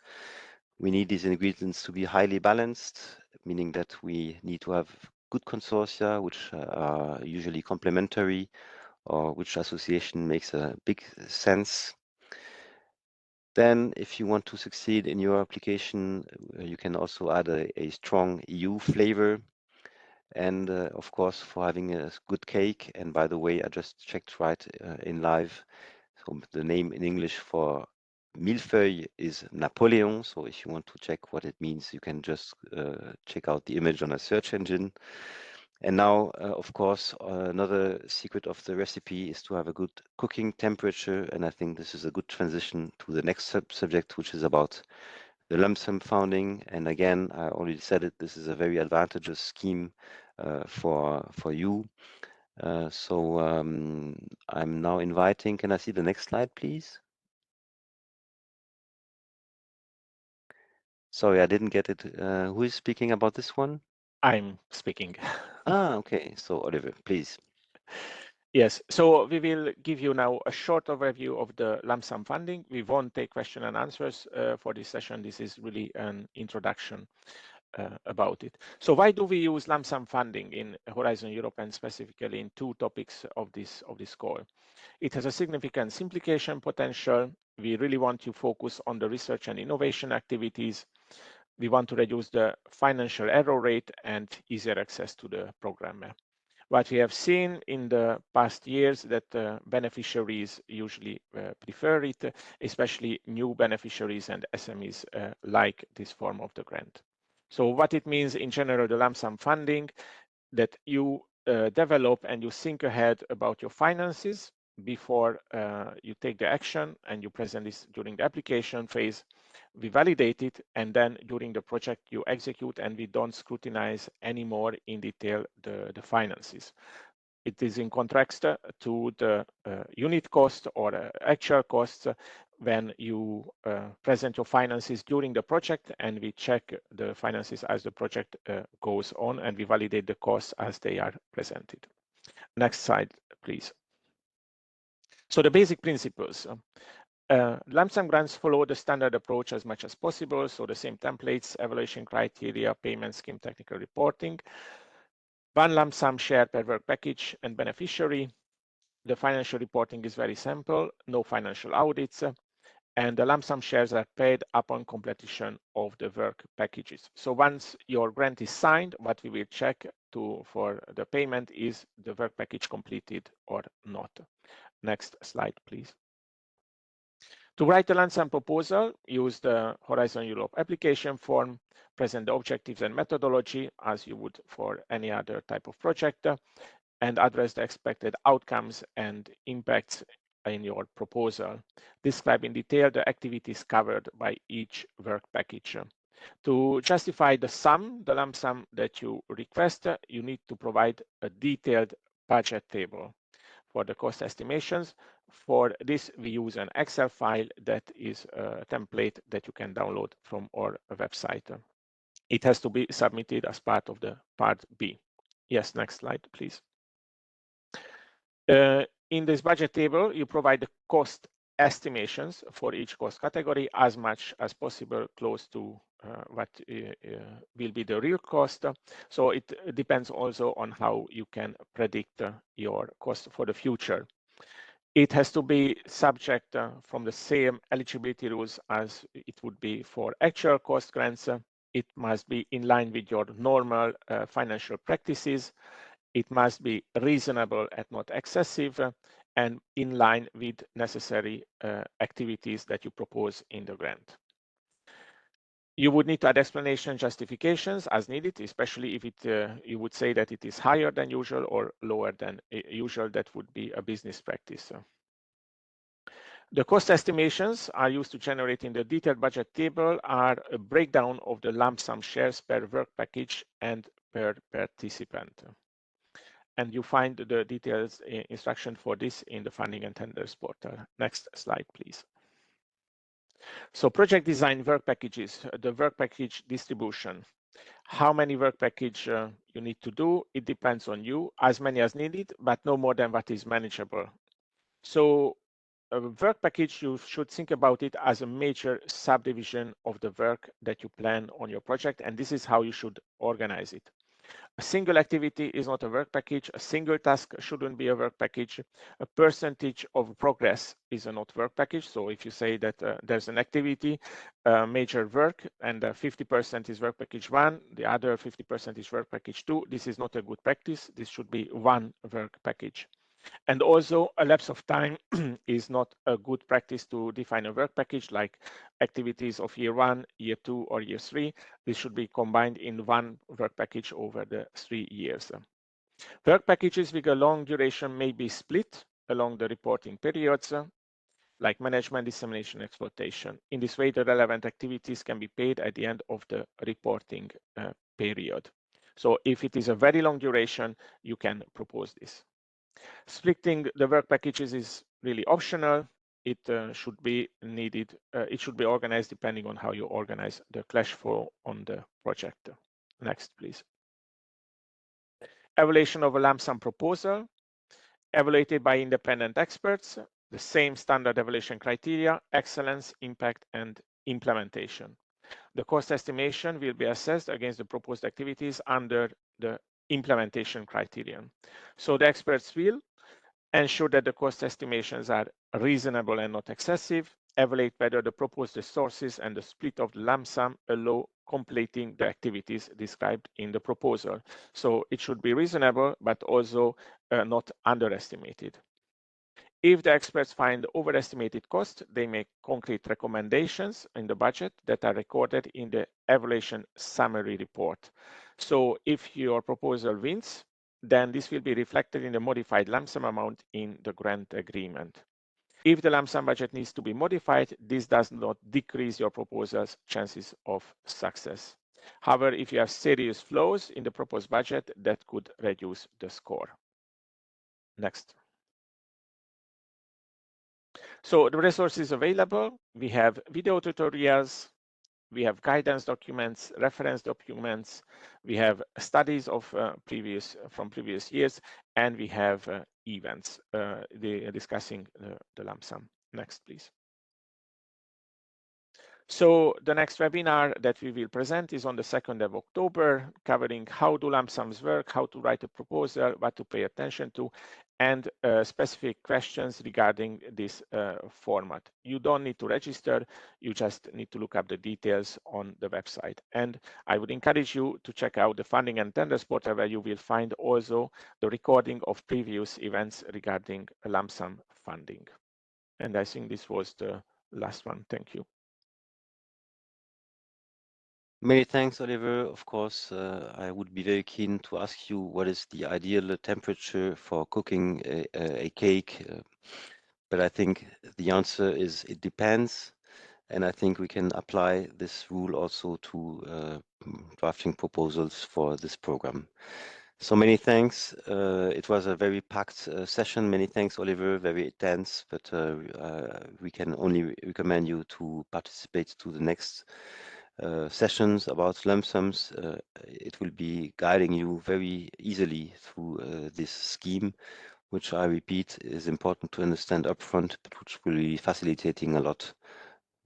We need these ingredients to be highly balanced, meaning that we need to have good consortia, which are usually complementary, or which association makes a big sense. Then, if you want to succeed in your application, you can also add a strong EU flavor. And of course, for having a good cake. And by the way, I just checked right in live. So the name in English for millefeuille is Napoleon. So if you want to check what it means, you can just check out the image on a search engine. And now, of course, another secret of the recipe is to have a good cooking temperature. And I think this is a good transition to the next subject, which is about the lump sum funding. And again, I already said it, this is a very advantageous scheme for you. So I'm now inviting, can I see the next slide, please? Sorry, I didn't get it. Who is speaking about this one? I'm speaking. Okay. So Oliver, please. Yes, so we will give you now a short overview of the lump sum funding. We won't take question and answers for this session. This is really an introduction about it. So why do we use lump sum funding in Horizon Europe and specifically in two topics of this call? It has a significant simplification potential. We really want to focus on the research and innovation activities. We want to reduce the financial error rate and easier access to the program. What we have seen in the past years that beneficiaries usually prefer it, especially new beneficiaries and SMEs like this form of the grant. So what it means in general, the lump sum funding, that you develop and you think ahead about your finances before you take the action, and you present this during the application phase. We validate it, and then during the project you execute, and we don't scrutinize anymore in detail the finances. It is in contrast to the unit cost or actual costs when you present your finances during the project, and we check the finances as the project goes on, and we validate the costs as they are presented. Next slide, please. So the basic principles. Lump sum grants follow the standard approach as much as possible, so the same templates, evaluation criteria, payment scheme, technical reporting. One lump sum share per work package and beneficiary. The financial reporting is very simple, no financial audits, and the lump sum shares are paid upon completion of the work packages. So once your grant is signed, what we will check for the payment is the work package completed or not. Next slide, please. To write a lump sum proposal, use the Horizon Europe application form, present the objectives and methodology as you would for any other type of project, and address the expected outcomes and impacts in your proposal. Describe in detail the activities covered by each work package. To justify the lump sum that you request, you need to provide a detailed budget table for the cost estimations. For this, we use an Excel file that is a template that you can download from our website. It has to be submitted as part of the part B. Yes, next slide, please. In this budget table, you provide the cost estimations for each cost category as much as possible close to what will be the real cost. So it depends also on how you can predict your cost for the future. It has to be subject from the same eligibility rules as it would be for actual cost grants. It must be in line with your normal financial practices. It must be reasonable and not excessive, and in line with necessary activities that you propose in the grant. You would need to add explanation justifications as needed, especially if you would say that it is higher than usual or lower than usual. That would be a business practice. The cost estimations are used to generate in the detailed budget table are a breakdown of the lump sum shares per work package and per participant. And you find the details instruction for this in the funding and tenders portal. Next slide, please. So project design work packages, the work package distribution. How many work package you need to do? It depends on you, as many as needed, but no more than what is manageable. So a work package, you should think about it as a major subdivision of the work that you plan on your project, and this is how you should organize it. A single activity is not a work package. A single task shouldn't be a work package. A percentage of progress is a not work package. So if you say that there's an activity, major work, and 50% is work package 1, the other 50% is work package 2, this is not a good practice. This should be one work package. And also a lapse of time is not a good practice to define a work package like activities of year 1, year 2, or year 3. This should be combined in one work package over the 3 years. Work packages with a long duration may be split along the reporting periods, like management, dissemination, exploitation. In this way, the relevant activities can be paid at the end of the reporting period. So if it is a very long duration, you can propose this. Splitting the work packages is really optional. It should be needed. It should be organized depending on how you organize the cash flow on the project. Next, please. Evaluation of a lump sum proposal, evaluated by independent experts, the same standard evaluation criteria, excellence, impact, and implementation. The cost estimation will be assessed against the proposed activities under the implementation criterion. So the experts will ensure that the cost estimations are reasonable and not excessive, evaluate whether the proposed resources and the split of the lump sum allow completing the activities described in the proposal. So it should be reasonable, but also not underestimated. If the experts find overestimated cost, they make concrete recommendations in the budget that are recorded in the evaluation summary report. So if your proposal wins, then this will be reflected in the modified lump sum amount in the grant agreement. If the lump sum budget needs to be modified, this does not decrease your proposal's chances of success. However, if you have serious flaws in the proposed budget, that could reduce the score. Next. So the resources available, we have video tutorials, we have guidance documents, reference documents, we have studies of from previous years, and we have events discussing the lump sum. Next, please. So the next webinar that we will present is on the 2nd of October, covering how do lump sums work, how to write a proposal, what to pay attention to, and specific questions regarding this format. You don't need to register, you just need to look up the details on the website. And I would encourage you to check out the funding and tenders portal, where you will find also the recording of previous events regarding lump sum funding. And I think this was the last one. Thank you. Many thanks, Oliver. Of course, I would be very keen to ask you what is the ideal temperature for cooking a cake. But I think the answer is it depends. And I think we can apply this rule also to drafting proposals for this program. So many thanks. It was a very packed session. Many thanks, Oliver. Very intense, but we can only recommend you to participate to the next sessions about lump sums. It will be guiding you very easily through this scheme, which I repeat is important to understand upfront, but which will be facilitating a lot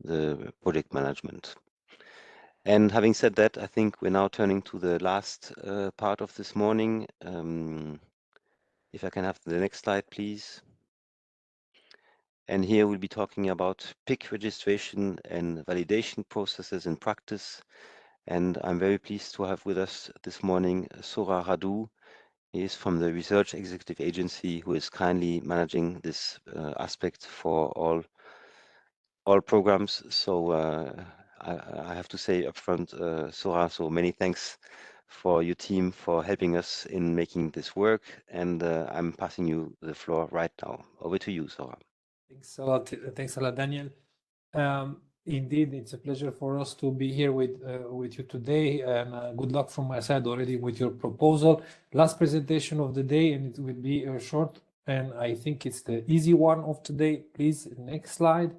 the project management. And having said that, I think we're now turning to the last part of this morning. If I can have the next slide, please. And here we'll be talking about PIC registration and validation processes in practice. And I'm very pleased to have with us this morning Sora Radu. He is from the Research Executive Agency, who is kindly managing this aspect for all programs. So I have to say upfront, Sora, so many thanks for your team for helping us in making this work. And I'm passing you the floor right now. Over to you, Sora. Thanks a lot, Daniel. Indeed, it's a pleasure for us to be here with you today, and good luck from my side already with your proposal. Last presentation of the day, and it will be short, and I think it's the easy one of today. Please, next slide.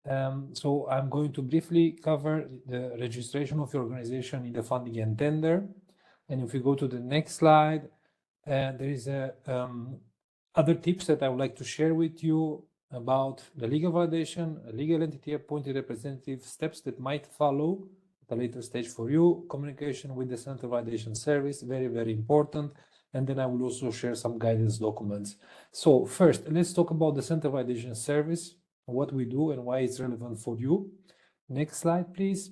So I'm going to briefly cover the registration of your organization in the funding and tender. And if we go to the next slide, there is other tips that I would like to share with you about the legal validation, a legal entity appointed representative, steps that might follow at a later stage for you. Communication with the Central Validation Service, very, very important. And then I will also share some guidance documents. So first, let's talk about the Central Validation Service, what we do and why it's relevant for you. Next slide, please.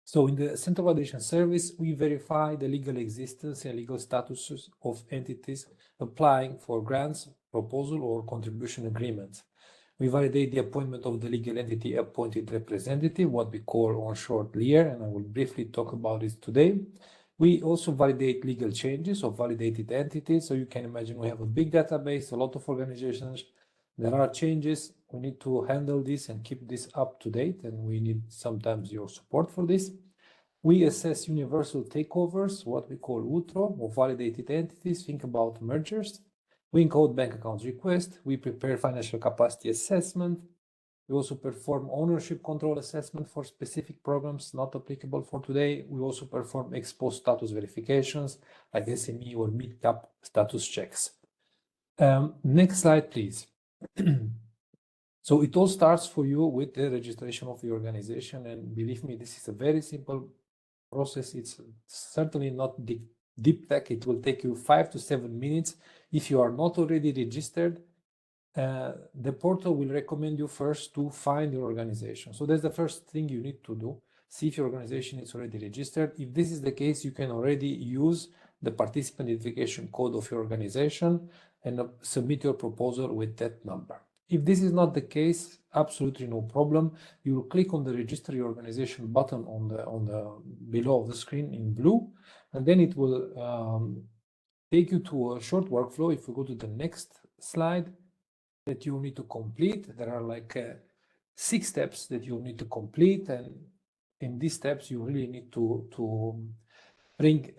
So in the Central Validation Service, we verify the legal existence and legal statuses of entities applying for grants, proposal, or contribution agreements. We validate the appointment of the legal entity appointed representative, what we call on short LEAR, and I will briefly talk about it today. We also validate legal changes of validated entities. So you can imagine we have a big database, a lot of organizations. There are changes. We need to handle this and keep this up to date, and we need sometimes your support for this. We assess universal takeovers, what we call UTRO, of validated entities. Think about mergers. We encode bank accounts request. We prepare financial capacity assessment. We also perform ownership control assessment for specific programs not applicable for today. We also perform ex post status verifications like SME or mid-cap status checks. Next slide, please. So it all starts for you with the registration of the organization. And believe me, this is a very simple process. It's certainly not deep tech. It will take you 5 to 7 minutes. If you are not already registered, the portal will recommend you first to find your organization. So that's the first thing you need to do. See if your organization is already registered. If this is the case, you can already use the participant identification code of your organization and submit your proposal with that number. If this is not the case, absolutely no problem. You will click on the register your organization button on the below of the screen in blue, and then it will take you to a short workflow. If we go to the next slide, that you need to complete. There are like 6 steps that you need to complete, and in these steps you really need to bring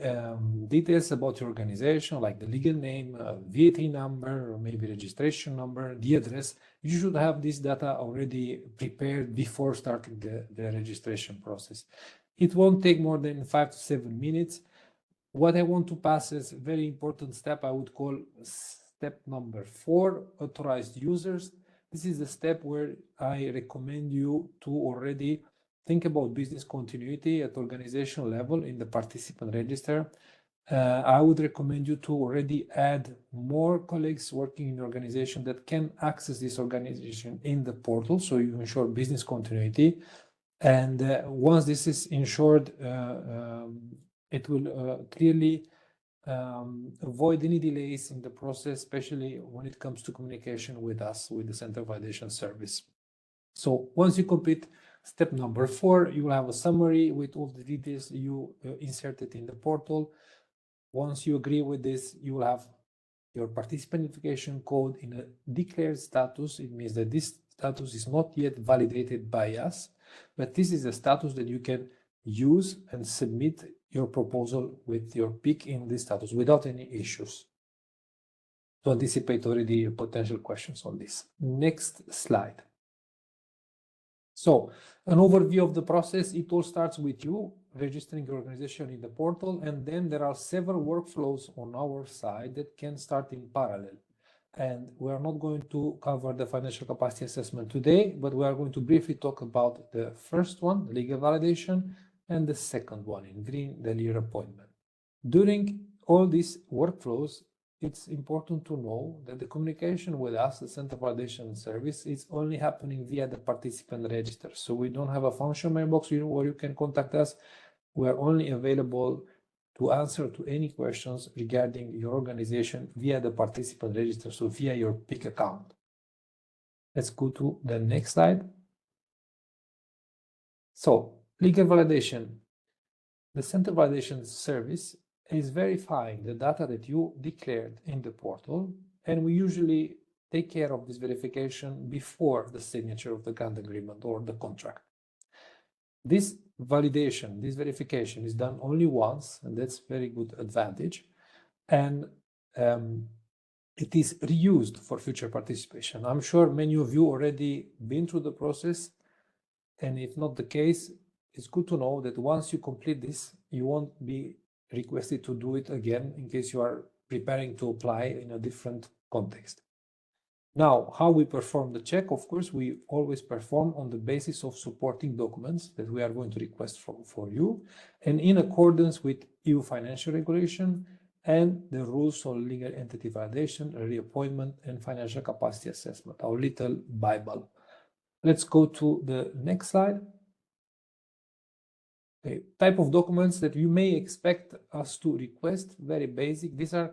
details about your organization, like the legal name, VAT number, or maybe registration number, the address. You should have this data already prepared before starting the registration process. It won't take more than 5 to 7 minutes. What I want to pass is a very important step I would call step number 4, authorized users. This is the step where I recommend you to already think about business continuity at organizational level in the participant register. I would recommend you to already add more colleagues working in the organization that can access this organization in the portal, so you ensure business continuity. And once this is ensured, it will clearly avoid any delays in the process, especially when it comes to communication with us, with the Central Validation Service. So once you complete step number 4, you will have a summary with all the details you inserted in the portal. Once you agree with this, you will have your participant identification code in a declared status. It means that this status is not yet validated by us, but this is a status that you can use and submit your proposal with your PIC in this status without any issues. To anticipate already potential questions on this. Next slide. So an overview of the process, it all starts with you registering your organization in the portal, and then there are several workflows on our side that can start in parallel. And we are not going to cover the financial capacity assessment today, but we are going to briefly talk about the first one, legal validation, and the second one in green, the LEAR appointment. During all these workflows, it's important to know that the communication with us, the Central Validation Service, is only happening via the participant register. So we don't have a function mailbox where you can contact us. We are only available to answer to any questions regarding your organization via the participant register, so via your PIC account. Let's go to the next slide. So, legal validation. The Central Validation Service is verifying the data that you declared in the portal, and we usually take care of this verification before the signature of the grant agreement or the contract. This validation, this verification is done only once, and that's a very good advantage. And it is reused for future participation. I'm sure many of you already been through the process, and if not the case, it's good to know that once you complete this, you won't be requested to do it again in case you are preparing to apply in a different context. Now, how we perform the check? Of course, we always perform on the basis of supporting documents that we are going to request for you, and in accordance with EU financial regulation and the rules on legal entity validation, reappointment, and financial capacity assessment, our little Bible. Let's go to the next slide. Okay, type of documents that you may expect us to request, very basic. These are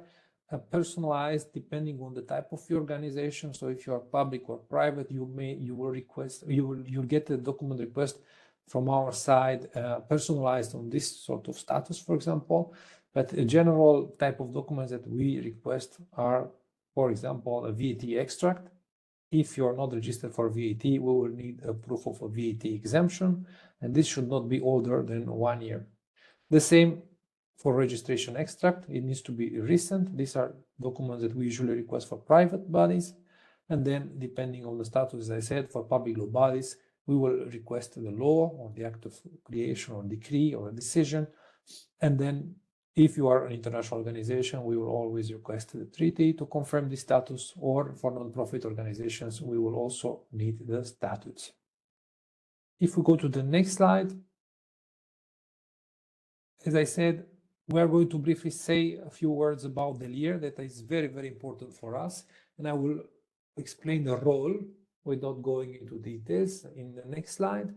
personalized depending on the type of your organization. So if you are public or private, you'll get a document request from our side personalized on this sort of status, for example. But a general type of documents that we request are, for example, a VAT extract. If you're not registered for VAT, we will need a proof of a VAT exemption, and this should not be older than 1 year. The same for registration extract. It needs to be recent. These are documents that we usually request for private bodies. And then depending on the status, as I said, for public law bodies, we will request the law or the act of creation or decree or a decision. And then if you are an international organization, we will always request the treaty to confirm the status, or for non-profit organizations, we will also need the statutes. If we go to the next slide, as I said, we are going to briefly say a few words about the LIR that is very, very important for us. And I will explain the role without going into details in the next slide.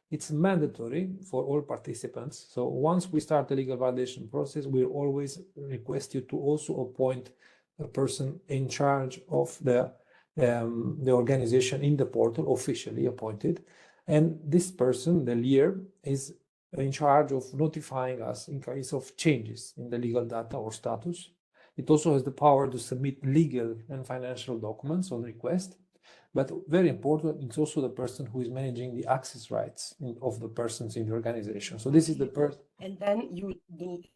It's mandatory for all participants. So once we start the legal validation process, we always request you to also appoint a person in charge of the organization in the portal, officially appointed. And this person, the LIR, is in charge of notifying us in case of changes in the legal data or status. It also has the power to submit legal and financial documents on request. But very important, it's also the person who is managing the access rights of the persons in the organization. So this is the person. And then you need.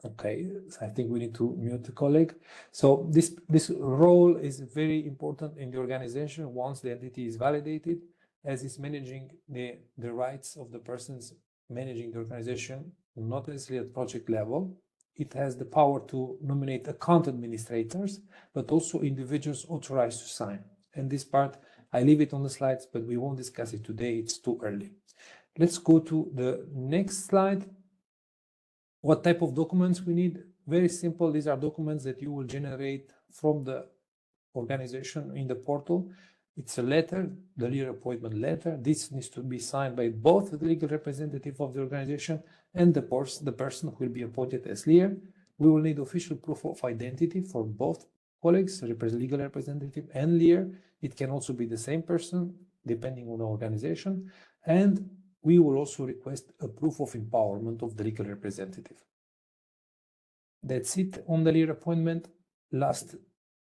Okay, I think we need to mute the colleague. So this role is very important in the organization once the entity is validated, as it's managing the rights of the persons managing the organization, not necessarily at project level. It has the power to nominate account administrators, but also individuals authorized to sign. And this part, I leave it on the slides, but we won't discuss it today. It's too early. Let's go to the next slide. What type of documents we need? Very simple. These are documents that you will generate from the organization in the portal. It's a letter, the LIR appointment letter. This needs to be signed by both the legal representative of the organization and the person who will be appointed as LIR. We will need official proof of identity for both colleagues, legal representative and LIR. It can also be the same person, depending on the organization. And we will also request a proof of empowerment of the legal representative. That's it on the LIR appointment. Last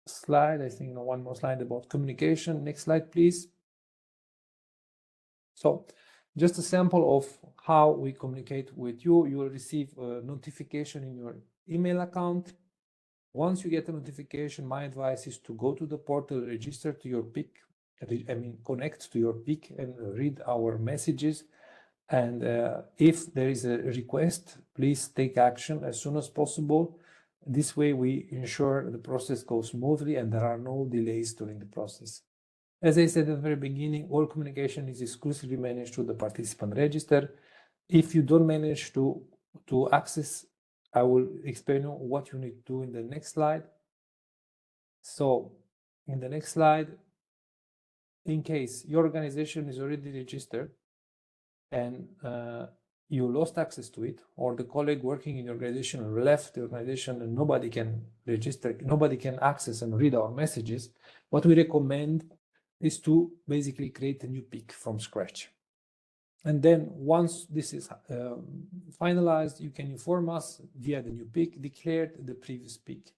slide, I think one more slide about communication. Next slide, please. So just a sample of how we communicate with you. You will receive a notification in your email account. Once you get a notification, my advice is to go to the portal, register to your PIC, connect to your PIC and read our messages. And if there is a request, please take action as soon as possible. This way we ensure the process goes smoothly and there are no delays during the process. As I said at the very beginning, all communication is exclusively managed through the participant register. If you don't manage to access, I will explain what you need to do in the next slide. So in the next slide, in case your organization is already registered and you lost access to it, or the colleague working in the organization left the organization and nobody can register, nobody can access and read our messages, what we recommend is to basically create a new PIC from scratch. And then once this is finalized, you can inform us via the new PIC, declared the previous PIC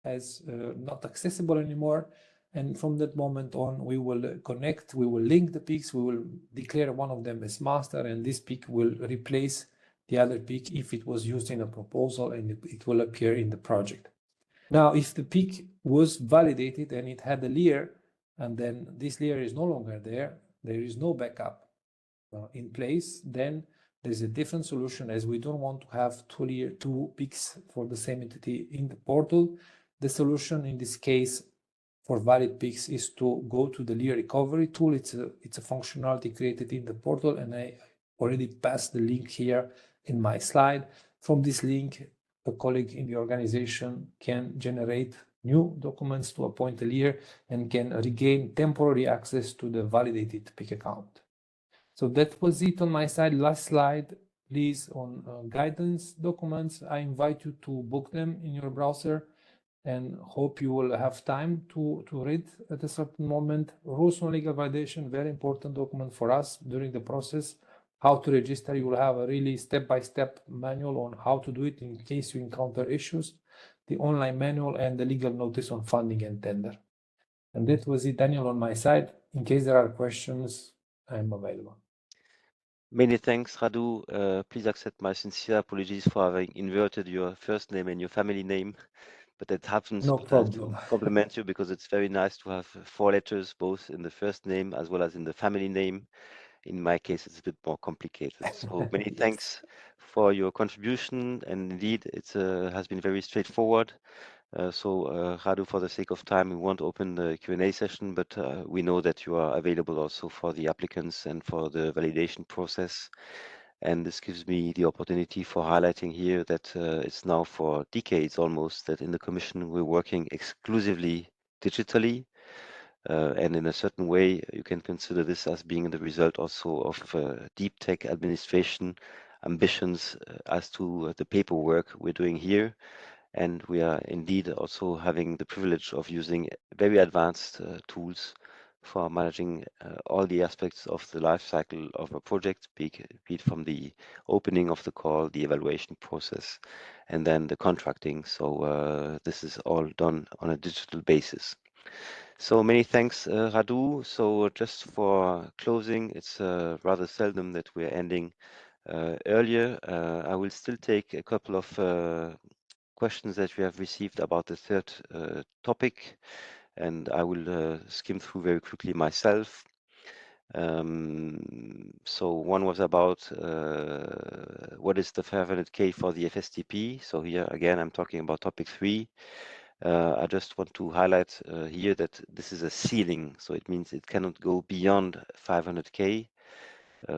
as not accessible anymore. And from that moment on, we will connect, we will link the PICs, we will declare one of them as master, and this PIC will replace the other PIC if it was used in a proposal, and it will appear in the project. Now, if the PIC was validated and it had a LIR, and then this LIR is no longer there, there is no backup in place, then there's a different solution, as we don't want to have two PICs for the same entity in the portal. The solution in this case for valid picks is to go to the Lear recovery tool. It's a functionality created in the portal, and I already passed the link here in my slide. From this link, a colleague in the organization can generate new documents to appoint a Lear and can regain temporary access to the validated PIC account. So that was it on my side. Last slide, please, on guidance documents. I invite you to book them in your browser and hope you will have time to read at a certain moment. Rules on legal validation, very important document for us during the process. How to register, you will have a really step-by-step manual on how to do it in case you encounter issues, the online manual, and the legal notice on funding and tender. And that was it, Daniel, on my side. In case there are questions, I'm available. Many thanks, Radu. Please accept my sincere apologies for having inverted your first name and your family name, but that happens. No But I have to problem. compliment you because it's very nice to have 4 letters, both in the first name as well as in the family name. In my case, it's a bit more complicated. So many thanks for your contribution, and indeed, it has been very straightforward. Radu, for the sake of time, we won't open the Q&A session, but we know that you are available also for the applicants and for the validation process. And this gives me the opportunity for highlighting here that it's now for decades almost that in the Commission we're working exclusively digitally. And in a certain way, you can consider this as being the result also of deep tech administration ambitions as to the paperwork we're doing here. And we are indeed also having the privilege of using very advanced tools for managing all the aspects of the life cycle of a project, be it from the opening of the call, the evaluation process, and then the contracting. So this is all done on a digital basis. So many thanks, Radu. So just for closing, it's rather seldom that we're ending earlier. I will still take a couple of questions that we have received about the third topic, and I will skim through very quickly myself. So one was about what is the 500K for the FSTP. So here again, I'm talking about topic 3. I just want to highlight here that this is a ceiling, so it means it cannot go beyond 500K.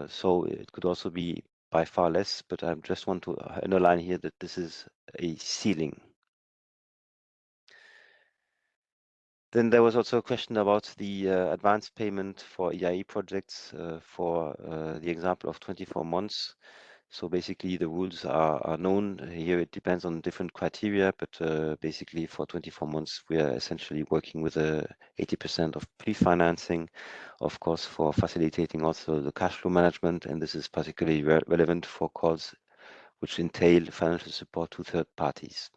So it could also be by far less, but I just want to underline here that this is a ceiling. Then there was also a question about the advance payment for EIE projects for the example of 24 months. So basically the rules are known. Here it depends on different criteria, but basically for 24 months, we are essentially working with 80% of pre-financing, of course, for facilitating also the cash flow management. And this is particularly relevant for calls which entail financial support to third parties.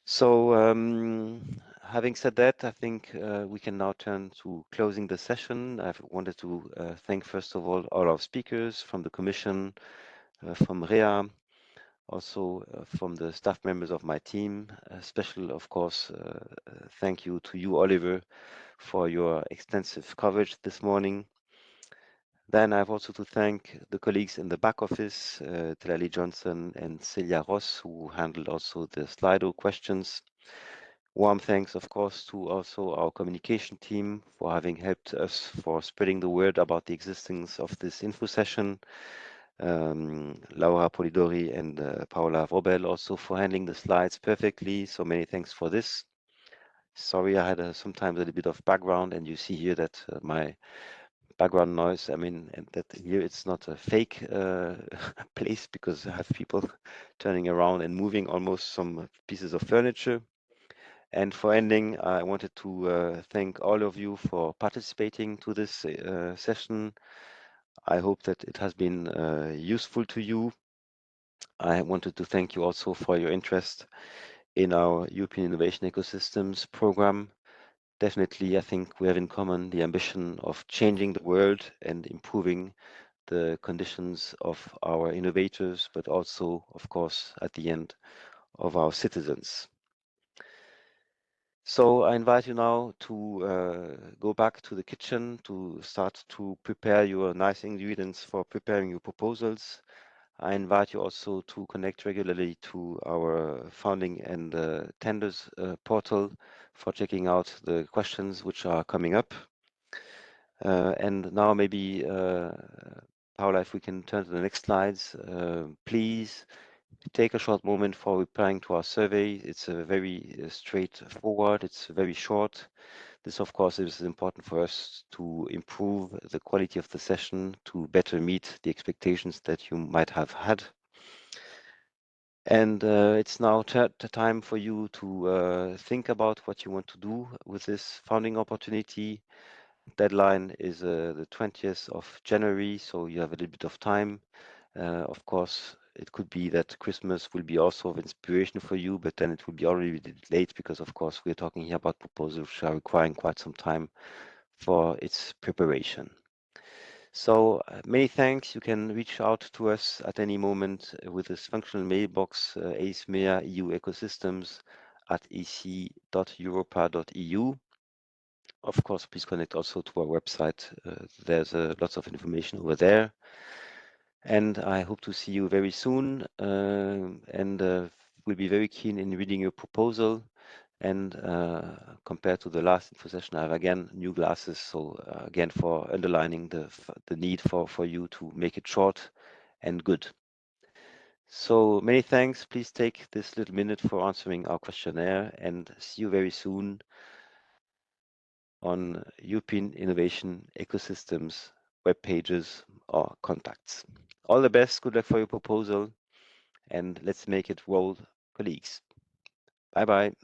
So having said that, I think we can now turn to closing the session. I wanted to thank, first of all our speakers from the Commission, from REA, also from the staff members of my team. A special, of course, thank you to you, Oliver, for your extensive coverage this morning. Then I have also to thank the colleagues in the back office, Telali Johnson and Celia Ross, who handled also the Slido questions. Warm thanks, of course, to also our communication team for having helped us for spreading the word about the existence of this info session. Laura Polidori and Paola Robel also for handling the slides perfectly. So many thanks for this. Sorry, I had sometimes a little bit of background, and you see here that my background noise, I mean, and that here it's not a fake place because I have people turning around and moving almost some pieces of furniture. And for ending, I wanted to thank all of you for participating to this session. I hope that it has been useful to you. I wanted to thank you also for your interest in our European Innovation Ecosystems program. Definitely, I think we have in common the ambition of changing the world and improving the conditions of our innovators, but also, of course, at the end, of our citizens. So I invite you now to go back to the kitchen to start to prepare your nice ingredients for preparing your proposals. I invite you also to connect regularly to our founding and tenders portal for checking out the questions which are coming up. And now maybe, Paula, if we can turn to the next slides, please take a short moment for replying to our survey. It's a very straightforward, it's very short. This, of course, is important for us to improve the quality of the session, to better meet the expectations that you might have had. And it's now time for you to think about what you want to do with this founding opportunity. Deadline is the 20th of January, so you have a little bit of time. Of course, it could be that Christmas will be also of inspiration for you, but then it will be already late because, of course, we're talking here about proposals which are requiring quite some time for its preparation. So many thanks. You can reach out to us at any moment with this functional mailbox, ACEMEA EU Ecosystems at ec.europa.eu. Of course, please connect also to our website. There's lots of information over there. And I hope to see you very soon. And we'll be very keen in reading your proposal. And compared to the last info session, I have again new glasses. So again, for underlining the need for you to make it short and good. So many thanks. Please take this little minute for answering our questionnaire and see you very soon on European Innovation Ecosystems web pages or contacts. All the best. Good luck for your proposal. And let's make it roll, colleagues. Bye-bye.